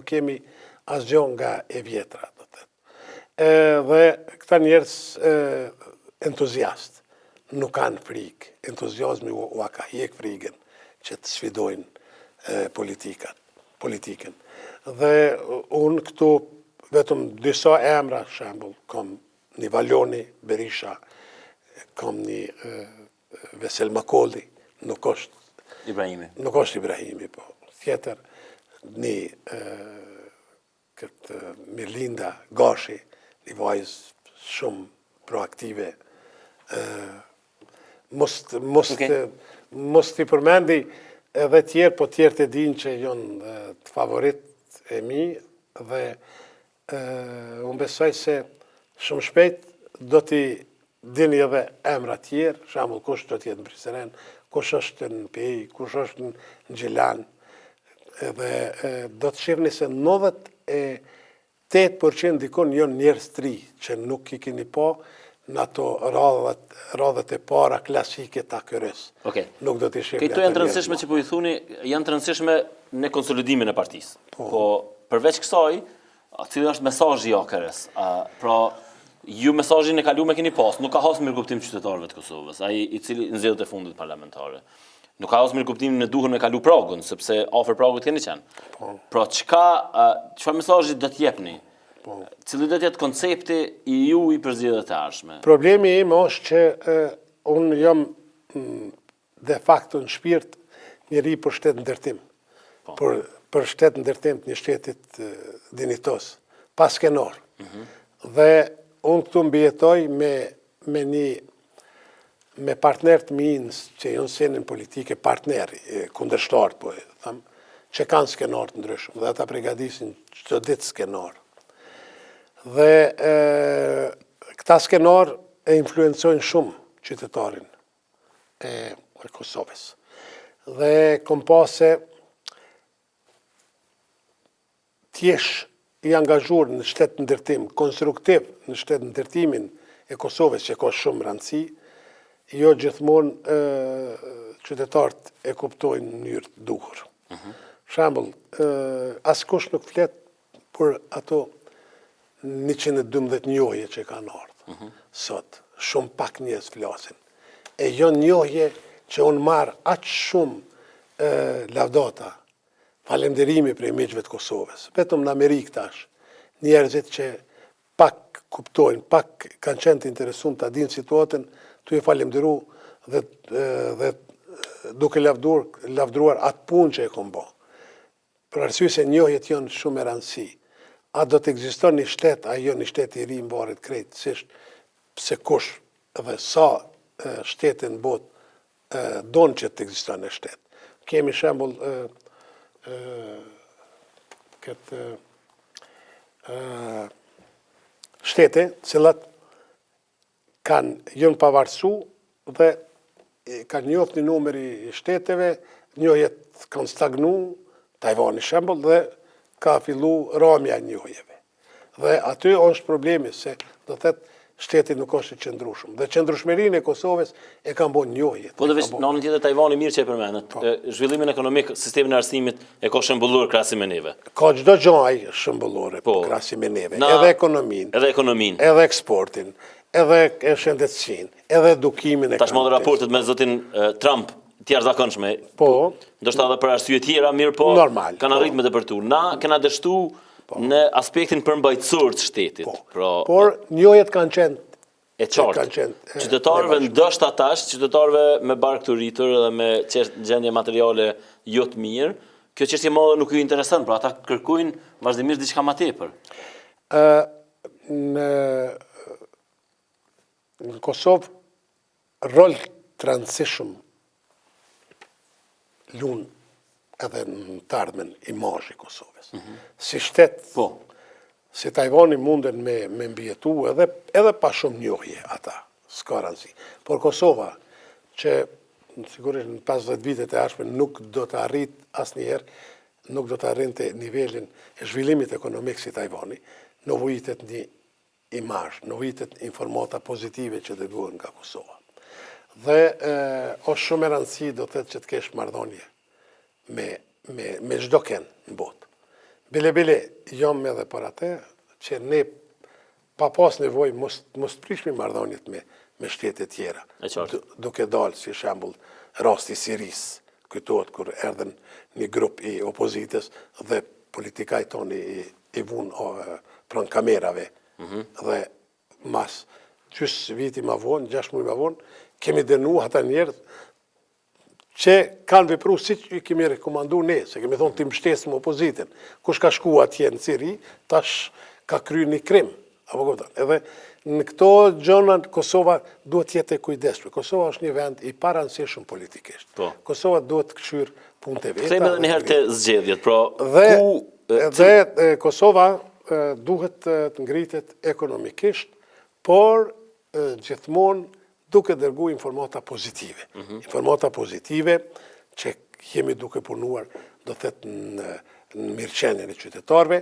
kemi asgjë nga e vjetra. Dhe këta njerëz entuziast, nuk kanë frikë, entuziazmi u ka hjek frikën që të sfidojnë politikën. Dhe unë këtu vetëm disa emra, shembull, kam një Valoni, Berisha, kam një Vesel Makolli, nuk është Ibrahimi, po tjetër një këtë Mirlinda Gashi, një vajzë shumë proaktive. Mos t'i përmendi edhe tjerë, po tjerë të din që jonë të favorit e mi, dhe unë besoj se shumë shpejt do t'i dini edhe emra tjerë, shembull kush do t'jetë në Prizren, kush është në Pej, kush është në Gjilan, dhe do të shihni se 98% dikon janë njerëz të ri, që nuk i keni pa në ato radhët e para klasike të AKR-s. Nuk do t'i shihni. Këto janë të rëndësishme që po i thuni, janë të rëndësishme në konsolidimin e partisë. Po përveç kësaj, cili është mesazhi i AKR-s? Pra, ju mesazhin e kaluar keni pas, nuk ka hasë mirëkuptim qytetarëve të Kosovës, ai i cili në zgjedhjet e fundit parlamentare. Nuk ka hasë mirëkuptim në duhur me kalu pragun, sepse afër pragut keni qenë. Pra, çfarë mesazhi do t'jepni? Cili do t'jetë koncepti i juaj për zgjedhjet e ardhshme? Problemi im është që unë jam de facto në shpirt njeri për shtet ndërtim. Për shtet ndërtim të një shtetit dinitos, pas skenar. Dhe unë këtu mbjetoj me partner të minës që jonë senin politike, partneri, kundërshtar, po e thamë, që kanë skenar të ndryshëm, dhe ata përgatisin çdo ditë skenar. Dhe këta skenar e influencojnë shumë qytetarin e Kosovës. Dhe kom pa se t'jesh i angazhuar në shtet ndërtim, konstruktiv në shtet ndërtimin e Kosovës, që ka shumë rëndësi, jo gjithmonë qytetarët e kuptojnë në mënyrë të duhur. Shembull, askush nuk flet për ato 112 njohje që kanë ardhur sot. Shumë pak njerëz flasin. E jo njohje që unë marr aq shumë lavdata, falenderimi për miqve të Kosovës. Vetëm në Amerikë tash, njerëzit që pak kuptojnë, pak kanë qenë të interesuar ta dinë situatën, tu e falenderu dhe duke lavdruar atë punë që e kanë bërë. Për arsye se njohjet janë shumë e rëndësi. A do të ekziston një shtet, a jo një shtet i ri mbaret krejtësisht, pse kush dhe sa shtete në botë donë që të ekziston një shtet. Kemi shembull këtë shtete cilat janë pavarësu dhe ka njoft një numër i shteteve, njohjet kanë stagnu, Tajvani shembull, dhe ka fillu ramja njohjeve. Dhe aty është problemi se do të thotë shteti nuk është i qëndrueshëm. Dhe qëndrueshmërinë e Kosovës e ka bën njohjet. Po dhe veç në anën tjetër Tajvani mirë që e përmendet. Zhvillimin ekonomik, sistemin e arsimit e ka shëmbullur krahasim me neve. Ka çdo gjë ai shëmbullore krahasim me neve, edhe ekonominë, edhe eksportin, edhe shëndetësinë, edhe edukimin e tashmë raportet me zotin Trump të jashtëzakonshme. Po. Ndoshta edhe për arsye tjera, mirë po, kanë arrit me depërtu. Na kena dështu në aspektin përmbajtësor të shtetit. Por njohjet kanë qenë e qartë. Qytetarëve ndoshta tash, qytetarëve me bark të rritur dhe me gjendje materiale jo të mirë, kjo çështje më nuk ju intereson, pra ata kërkojnë vazhdimisht diçka më tepër. Në Kosovë rol të rëndësishëm lunë edhe në të ardhmen imazhi i Kosovës. Si shtet, si Tajvani munden me mbijetu edhe pa shumë njohje ata, s'ka rëndësi. Por Kosova, që sigurisht në 50 vitet e ardhshme nuk do të arrit asnjëherë, nuk do të arrinte nivelin e zhvillimit ekonomik si Tajvani, nevojitet një imazh, nevojitet informata pozitive që dërgohen nga Kosova. Dhe është shumë e rëndësi do të thotë që të kesh marrëdhënie me çdo kënd në botë. Bile jam edhe për atë që ne pa pas nevojë mos prishmi marrëdhëniet me shtete tjera. Duke dalë si shembull rasti i Sirisë, kujtohet kur erdhen një grup i opozitës dhe politikajt tonë i vunë pranë kamerave dhe mas gjys viti ma vonë, 6 muaj ma vonë, kemi dënu ata njerëz që kanë vepru si që i kemi rekomandu ne, se kemi thonë të mbështesim opozitin. Kush ka shku atje në Siri, tash ka kry një krim. Edhe në këto gjëna Kosova duhet jetë e kujdesshme. Kosova është një vend i parëndësishëm politikisht. Kosova duhet të këshyr punët e veta. Kthejmë edhe një herë të zgjedhjet, dhe Kosova duhet të ngritet ekonomikisht, por gjithmonë duke dërgu informata pozitive. Informata pozitive që jemi duke punuar do të thotë në mirëqenien e qytetarëve,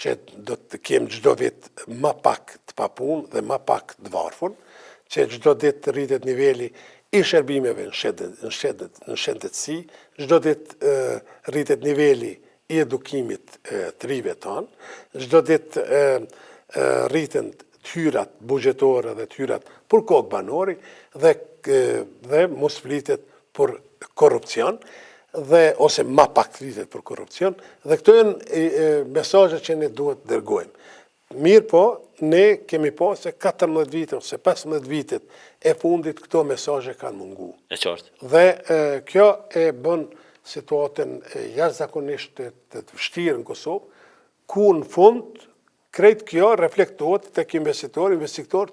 që do të kemë çdo vit më pak të papunë dhe më pak të varfër, që çdo ditë të rritet niveli i shërbimeve në shëndetësi, çdo ditë rritet niveli i edukimit të rive tanë, çdo ditë rriten të hyrat bugjetore dhe të hyrat për kokë banori dhe mos flitet për korrupcion ose ma pak flitet për korrupcion dhe këto janë mesazhe që ne duhet dërgojmë. Mirë po, ne kemi po se 14 vite ose 15 vitet e fundit këto mesazhe kanë mungu. E qartë. Dhe kjo e bën situatën jashtëzakonisht të vështirë në Kosovë, ku në fund krejt kjo reflektohet tek investitor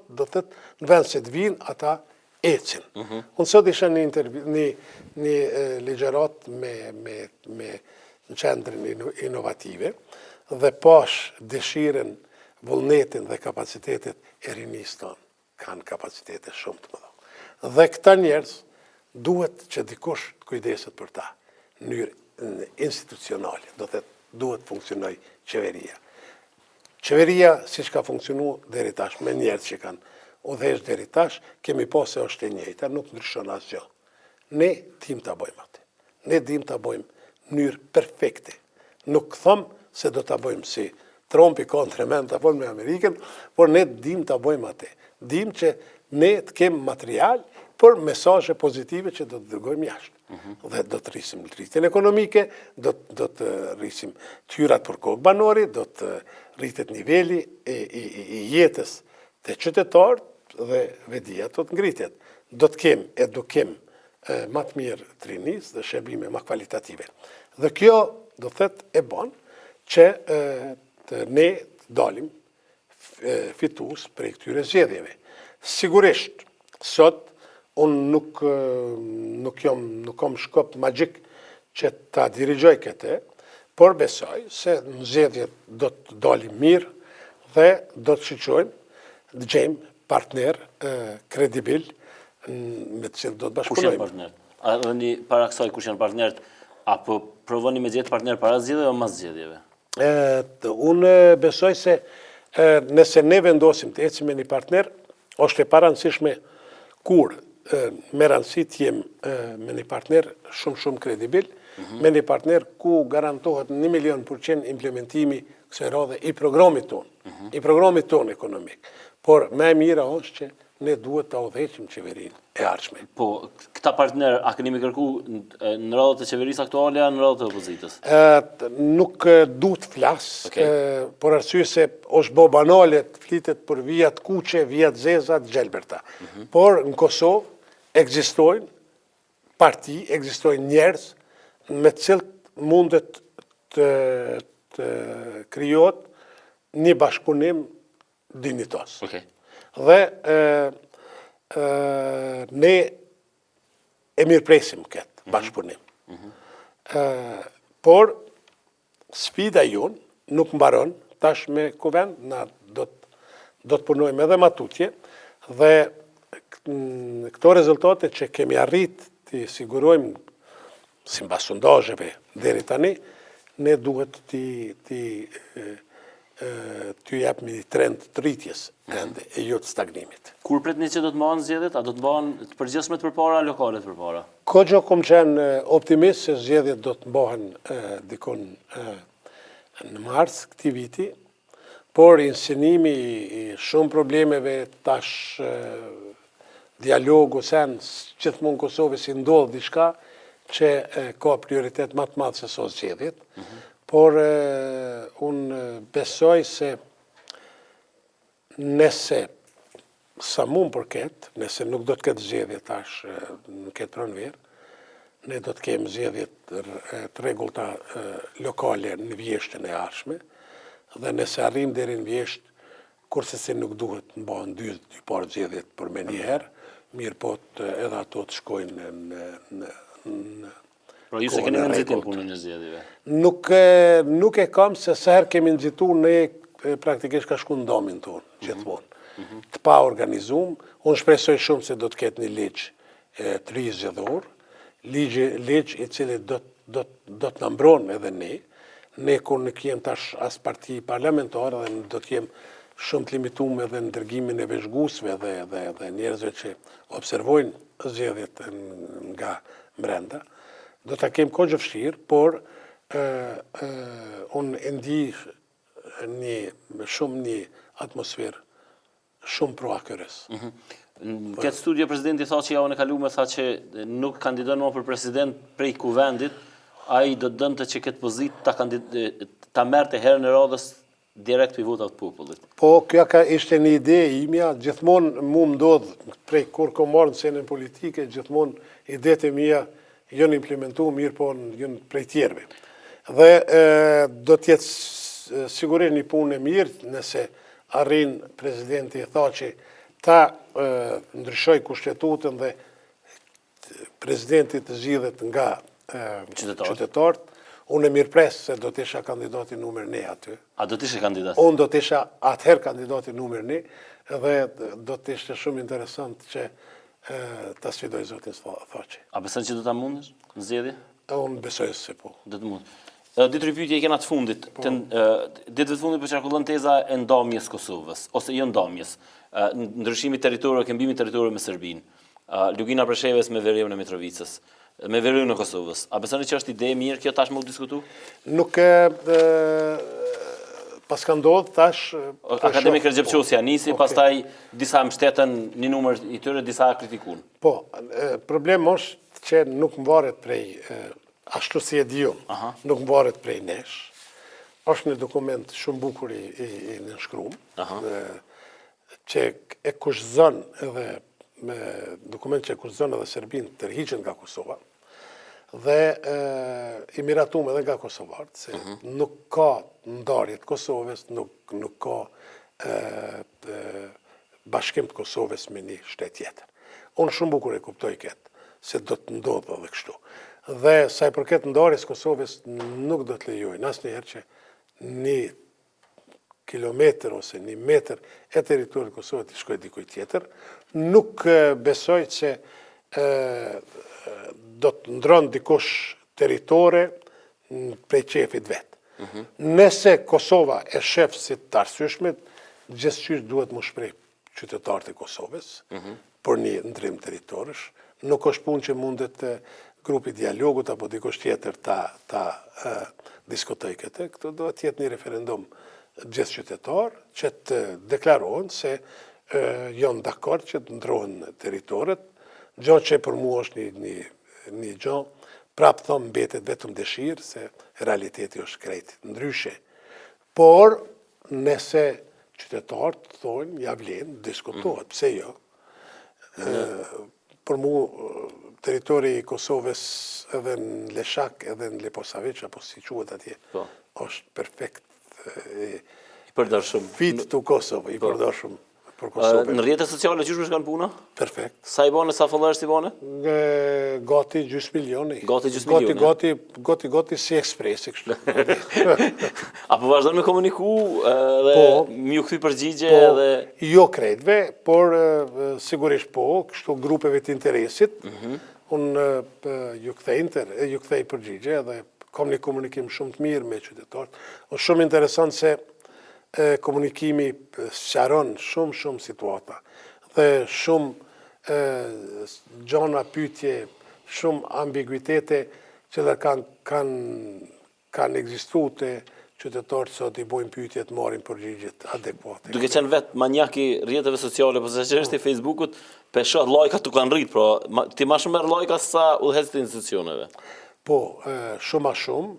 do të thotë në vend se të vinë ata ecin. Unë sot isha një ligjërat me në qendrën inovative dhe pash dëshiren, vullnetin dhe kapacitetet e rinisë tonë. Kanë kapacitete shumë të mëdha. Dhe këta njerëz duhet që dikush të kujdeset për ta në mënyrë institucionale, do të thotë duhet funksionoj qeveria. Qeveria, si që ka funksionu deri tash, me njerëz që kanë udhëheqë deri tash, kemi po se është e njëjta, nuk ndryshon asgjë. Ne dim ta bëjmë atë. Ne dim ta bëjmë në mënyrë perfekte. Nuk thëmë se do ta bëjmë si Trumpi ka tremend ta folë me Amerikën, por ne dim ta bëjmë atë. Dim që ne të kemi material për mesazhe pozitive që do të dërgojmë jashtë. Dhe do të rrisim rritjen ekonomike, do të rrisim të hyrat për kokë banori, do të rritet niveli i jetës të qytetarët dhe vedia do të ngritet. Do të kemë edukim më të mirë të rinisë dhe shërbime më kvalitative. Dhe kjo do të thotë e bën që ne të dalim fitues prej këtyre zgjedhjeve. Sigurisht, sot unë nuk kam shkop magjik që ta dirigjoj këtë, por besoj se në zgjedhjet do të dalim mirë dhe do të shiqojmë, të gjejmë partner kredibil me të cilët do të Kush janë bashkëpunojmë. partnerët? A dhe para kësaj kush janë partnerët? Apo provoni me gjetë partner para zgjedhjeve o mas zgjedhjeve? Unë besoj se nëse ne vendosim të ecim me një partner, është e parancishme kur me rëndësi të jem me një partner shumë kredibil, me një partner ku garantohet 1.000.000% implementimi kësaj radhe i programit tonë ekonomik. Por me mira është që ne duhet të udhëheqim qeverinë e ardhshme. Po, këta partner, a keni me kërku në radhët e qeverisë aktuale a në radhët e opozitës? Nuk du të flas, por arsye se është bo banale të flitet për vijat kuqe, vijat zezat, gjelberta. Por në Kosovë ekzistojnë parti, ekzistojnë njerëz me cilët mundet të krijohet një bashkëpunim dinitos. Dhe ne e mirëpresim këtë bashkëpunim. Por sfida jonë nuk mbaron tash me kuvend, na do të punojmë edhe matutje dhe këto rezultate që kemi arrit të sigurojmë sipas sondazheve deri tani, ne duhet të japim një trend të rritjes e jo të stagnimit. Kur pretni që do të mbahen zgjedhjet? A do të mbahen të përgjithshme përpara, lokale përpara? Kogjo kom qenë optimist se zgjedhjet do të mbahen dikon në mars këtij viti, por insinimi i shumë problemeve tash dialogu sen gjithmonë Kosovë si ndodh diçka që ka prioritet më të madh se so zgjedhjet. Por unë besoj se nëse sa mund përket, nëse nuk do të ketë zgjedhje tash në këtë pranverë, ne do të kemi zgjedhje të rregullta lokale në vjeshtën e ardhshme, dhe nëse arrim deri në vjesht, kurse se nuk duhet të mbahen dy parë zgjedhjet për me njëherë, mirë po edhe ato të shkojnë në Pro ju se keni me nxitim punën e zgjedhjeve? Nuk e kam se sa herë kemi nxitur ne praktikisht ka shku në domin tonë, gjithmonë. Të pa organizuar, unë shpresoj shumë se do të ketë një ligj të ri zgjedhor, ligj i cili do të na mbron edhe ne kur nuk jem tash as parti parlamentar dhe do të jem shumë të limituar edhe në dërgimin e veshguesve dhe njerëzve që observojnë zgjedhjet nga brenda. Do të kemë kohë vështirë, por unë e ndih një atmosferë shumë proakëres. Në këtë studio presidenti tha që javën e kaluar tha që nuk kandidon më për president prej kuvendit, ai do dënte që këtë pozitë ta merrte herën e radhës direkt për votat të popullit. Po, kjo ishte një ide imja, gjithmonë mu ndodh prej kur kom marrë në senën politike, gjithmonë idetë e mia jënë implementu mirë, po jënë prej tjerve. Dhe do tjetë sigurisht një punë e mirë nëse arrin presidenti tha që ta ndryshoj kushtetutën dhe presidenti të zgjidhet nga qytetarët. Unë e mirëpres se do të isha kandidati numër 1 aty. A do të ishe kandidat? Unë do të isha atëherë kandidati numër 1 dhe do të ishte shumë interesant që ta sfidoj zotin Thaçi. A beson që do ta mundesh në zgjedhje? Unë besoj se po. Do të mund. Dy tre pyetje i kena të fundit. Ditëve të fundit po qarkullon teza e ndamjes Kosovës, ose jo ndamjes, ndryshimit territoror, këmbimit territoror me Serbinë, Lugina Presheves me Veriun e Mitrovicës, me Veriun e Kosovës. A besoni që është ide e mirë kjo tashmë u diskutu? Nuk pas ka ndodhë tash... Akademik Recep Qosja nisi, pastaj disa mbështetën një numër i tyre, disa kritikun. Po, problem është që nuk mvaret prej, ashtu si e di unë, nuk mvaret prej nesh. Është një dokument shumë bukur i nënshkruar, që e kushton edhe me dokument që e kushton edhe Serbinë të tërhiqen nga Kosova. Dhe i miratuar edhe nga kosovarët, se nuk ka ndarje të Kosovës, nuk ka bashkim të Kosovës me një shtet tjetër. Unë shumë bukur e kuptoj këtë, se do të ndodhë edhe kështu. Dhe sa i përket ndarjes Kosovës nuk do të lejojnë asnjëherë që një kilometër ose 1 metër e teritorit Kosovës të shkoj dikuj tjetër, nuk besoj që do të ndronë dikush teritore prej qefit vetë. Nëse Kosova e shef si të arsyeshmet, gjithçysh duhet më shpreh qytetarët e Kosovës për një ndrim territorësh. Nuk është punë që mundet grupi dialogut apo dikush tjetër ta diskutoj këtë. Këto do të jetë një referendum gjithë qytetar që të deklarohen se janë dakord që të ndrohen territorët, gjë që për mua është një gjë, prapë thëmë mbetet vetëm dëshirë, se realiteti është krejt ndryshe. Por, nëse qytetarët thonë, ja vlen, diskutohet, pse jo. Për mu, teritori i Kosovës edhe në Leshak, edhe në Leposaviq, apo si quhet atje, është perfekt. I përdorshëm. Fit të Kosovë, i përdorshëm për Kosovë. Në rrjetet sociale qysh më shkon puna? Perfekt. Sa i bane, sa followerës i bane? Gati gjys milioni. Gati gjys milioni. Gati si ekspresi kështu. Apo vazhdon me komuniku dhe mi u kthy përgjigje edhe... Jo krejtve, por sigurisht kështu grupeve të interesit, unë ju kthej përgjigje edhe kam një komunikim shumë të mirë me qytetarët. Është shumë interesant se komunikimi sqaron shumë situata dhe shumë gjona, pyetje, shumë ambiguitete që kanë ekzistuar te qytetarët sot i bojnë pyetjet, marrin përgjigjet adekuate. Duke qenë vetë manjak i rrjeteve sociale, po se çështja e Facebookut, pesha lajkat tu kanë rrit, pra ti më shumë merr lajka sa udhëhecët e institucioneve. Po, shumë a shumë.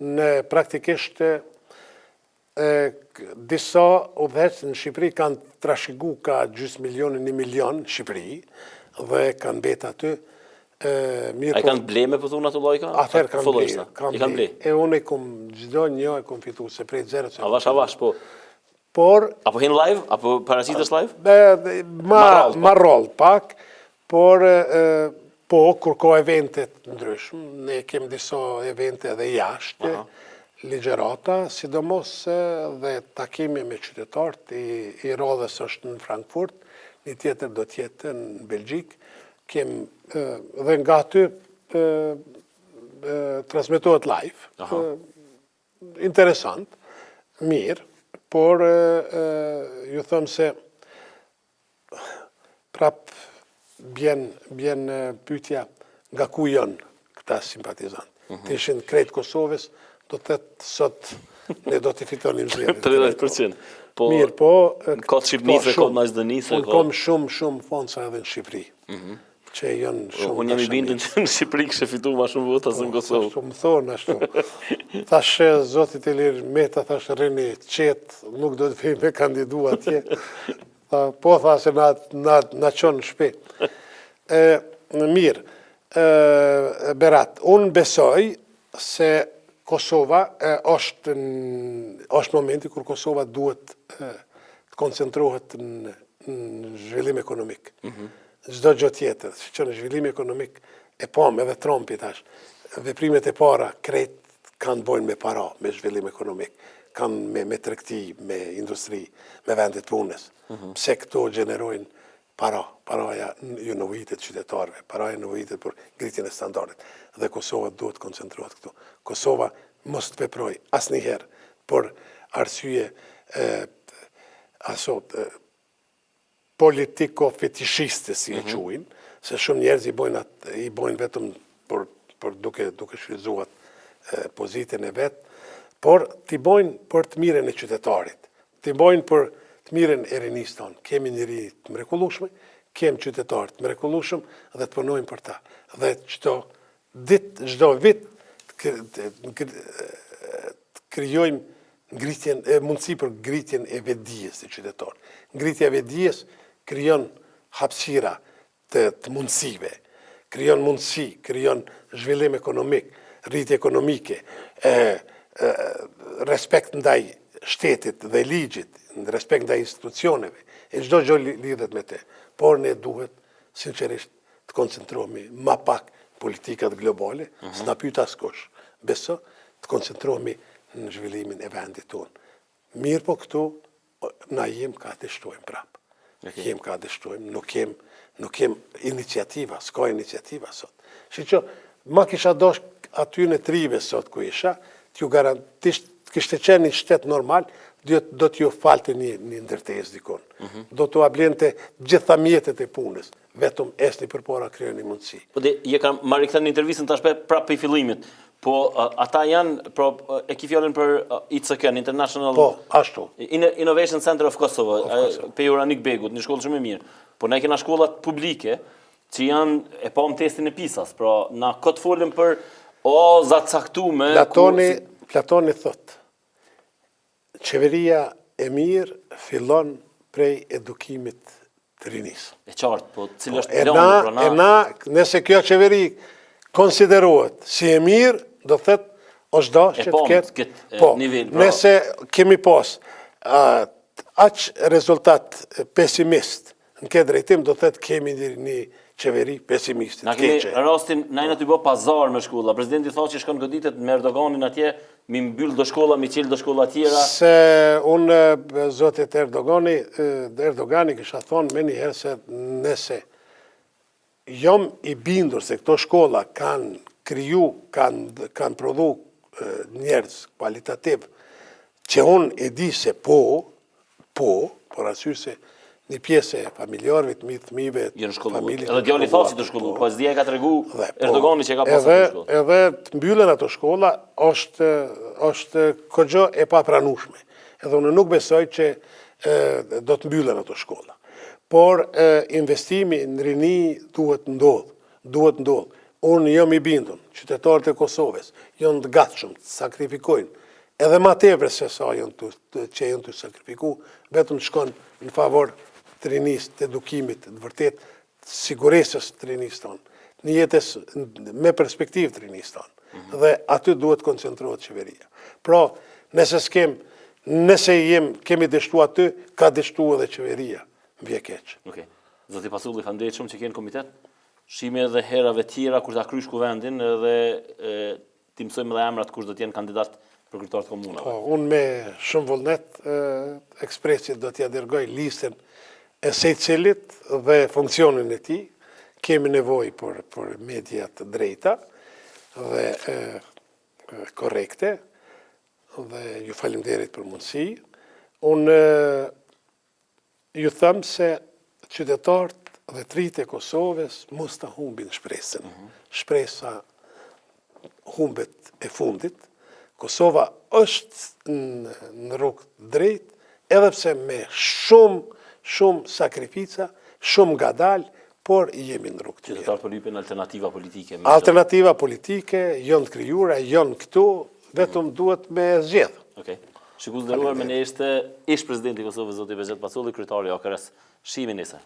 Në praktikisht disa udhëhecës në Shqipëri kanë trashëguar ka gjys milion, 1 milion në Shqipëri dhe kanë betë aty. A i kanë ble me pëthunë ato lojka? Atëherë kanë ble. E unë gjdo një e kom fitu se prej 0. Avash, po. Por... Apo hin live? Apo paraqitës live? Ma roll pak, por po, kur ka eventet ndryshme, ne kem disa evente edhe jashtë, ligjerata, sidomos dhe takimi me qytetarët, i radhës është në Frankfurt, një tjetër do tjetë në Belgjik, dhe nga aty transmetohet live. Interesant, mirë, por ju thëmë se prap bjen pyetja nga ku janë këta simpatizantë. Të ishin krejt Kosovës, do të thëtë sot ne do të fitonim zgjedhjet. 30%. Mirë, po... Ka të Shqipnisë, ka të Maqedonisë. Unë kom shumë fonca edhe në Shqipëri. Që janë shumë... Unë jam i bindën që në Shqipëri kështë fitu ma shumë vota se në Kosovë. Ashtu më thonë, ashtu. Thash, Zotit Ilir Meta, thash, rini qetë, nuk do të vej me kandidu atje. Po, thash, na qonë shpejt. Mirë, Berat, unë besoj se Kosova është momenti kur Kosova duhet të koncentrohet në zhvillim ekonomik. Çdo gjë tjetër, që në zhvillim ekonomik e pam edhe Trumpi tash. Veprimet e para krejt kanë bojnë me para, me zhvillim ekonomik, kanë me tregti, me industri, me vendet punës. Pse këto gjenerojnë paraja ju nevojitet qytetarëve, paraja nevojitet për ngritjen e standardit. Dhe Kosova duhet koncentrohet këtu. Kosova mos të veproj asnjëherë por arsye politiko-fetishiste, si e quajnë, se shumë njerëz i bojnë vetëm për duke shfrytzuar pozitën e vet, por t'i bojnë për të mirën e qytetarit, t'i bojnë për të mirën e rinisë tonë. Kemi njerëz të mrekullueshëm, kemi qytetarë të mrekullueshëm dhe të punojmë për ta. Dhe çdo vit krijojmë mundësi për ngritjen e vetdijes të qytetarët. Ngritja e vetdijes krijon hapësira të mundësive, krijon mundësi, krijon zhvillim ekonomik, rritje ekonomike, respekt ndaj shtetit dhe ligjit, respekt ndaj institucioneve, e çdo gjë lidhet me te. Por ne duhet, sinqerisht, të koncentrohemi ma pak politikat globale, s'na pyet askush. Beso, të koncentrohemi në zhvillimin e vendit tonë. Mirë po këtu, na jem ka dështojmë prapë. Okay. Jem ka dështojmë, nuk kem iniciativa, s'ka iniciativa sot. Që ma kisha dosh aty në trive sot ku isha, t'ju garantisht, kishte qenë një shtet normal, do t'ju falte një ndërtesë dikon. Do t'u ablente gjitha mjetet e punës, vetëm esni për para kryon një mundësi. Po dhe, je kam marrë këtë në intervjisën tash prapë i fillimit, po ata janë, e ki fjallin për ICK, International Po, ashtu. Innovation Center of Kosovo, pe Uranik Begut, një shkollë shumë e mirë. Po ne kena shkollat publike, që janë, e pa më testin e PISA-s, pra na këtë folën për zatë caktume... Platoni thot, qeveria e mirë fillon prej edukimit të rinis. E qartë, po cilë është plani, pra na... E na, nëse kjo qeveri konsiderohet si e mirë, do thëtë, është da që të ketë nivel. Nëse kemi pas aq rezultat pesimist në këtë drejtim, do thëtë kemi një qeveri pesimistit. Na kemi rastin, na të bo pazar me shkolla. Presidenti tha që shkon goditet me Erdoganin atje, mi mbyll do shkolla, mi qel do shkolla tjera. Se unë, zotit Erdogani kisha thonë me njëherë se nëse jam i bindur se këto shkolla kanë kriju, kanë prodhu njerëz kualitativ, që unë e di se por asyri se një pjesë e familjarëve, të thmive, familje... Edhe djali tha që të shkollu, po zdia ka të regu Erdogani që ka pasur të shkollu. Edhe të mbyllen ato shkolla, është këgjo e papranushme. Edhe unë nuk besoj që do të mbyllen ato shkolla. Por investimi në rini duhet ndodh. Unë jam i bindun, qytetarët e Kosovës, janë të gatshëm, të sakrifikojnë. Edhe ma tepër se sa që janë të sakrifiku, vetëm shkon në favor të rinis, të edukimit, të vërtet, siguresës të rinis tonë, një jetës me perspektiv të rinis tonë. Dhe aty duhet koncentrohet qeveria. Pra, nëse kemi dështu aty, ka dështu edhe qeveria, mbje keq. Zoti Pasulli, faleminderit shumë që keni komitet. Shime edhe herave tjera kur ta krysh kuvendin edhe ti mësojmë edhe emrat kush do të jenë kandidat për kryetar të komunave. Unë me shumë vullnet Ekspresit do t'ja dërgoj listën e secilit dhe funksionin e tij. Kemi nevojë për media të drejta dhe korrekte dhe ju faleminderit për mundësi. Unë ju them se qytetarët dhe tritë e Kosovës mos ta humbin shpresën. Shpresa humbet e fundit. Kosova është në rrugë drejt, edhe pse me shumë sakrifica, shumë ngadalë, por jemi në rrugë të mirë. Qytetarët po lypen alternativa politike. Alternativa politike janë të krijuara, janë këtu, vetëm duhet me zgjedh. Okej. Shikues nderuar, me ne ishte ish presidenti i Kosovës zoti Behxhet Pasulli, kryetari i AKR-s. Shihemi nesër.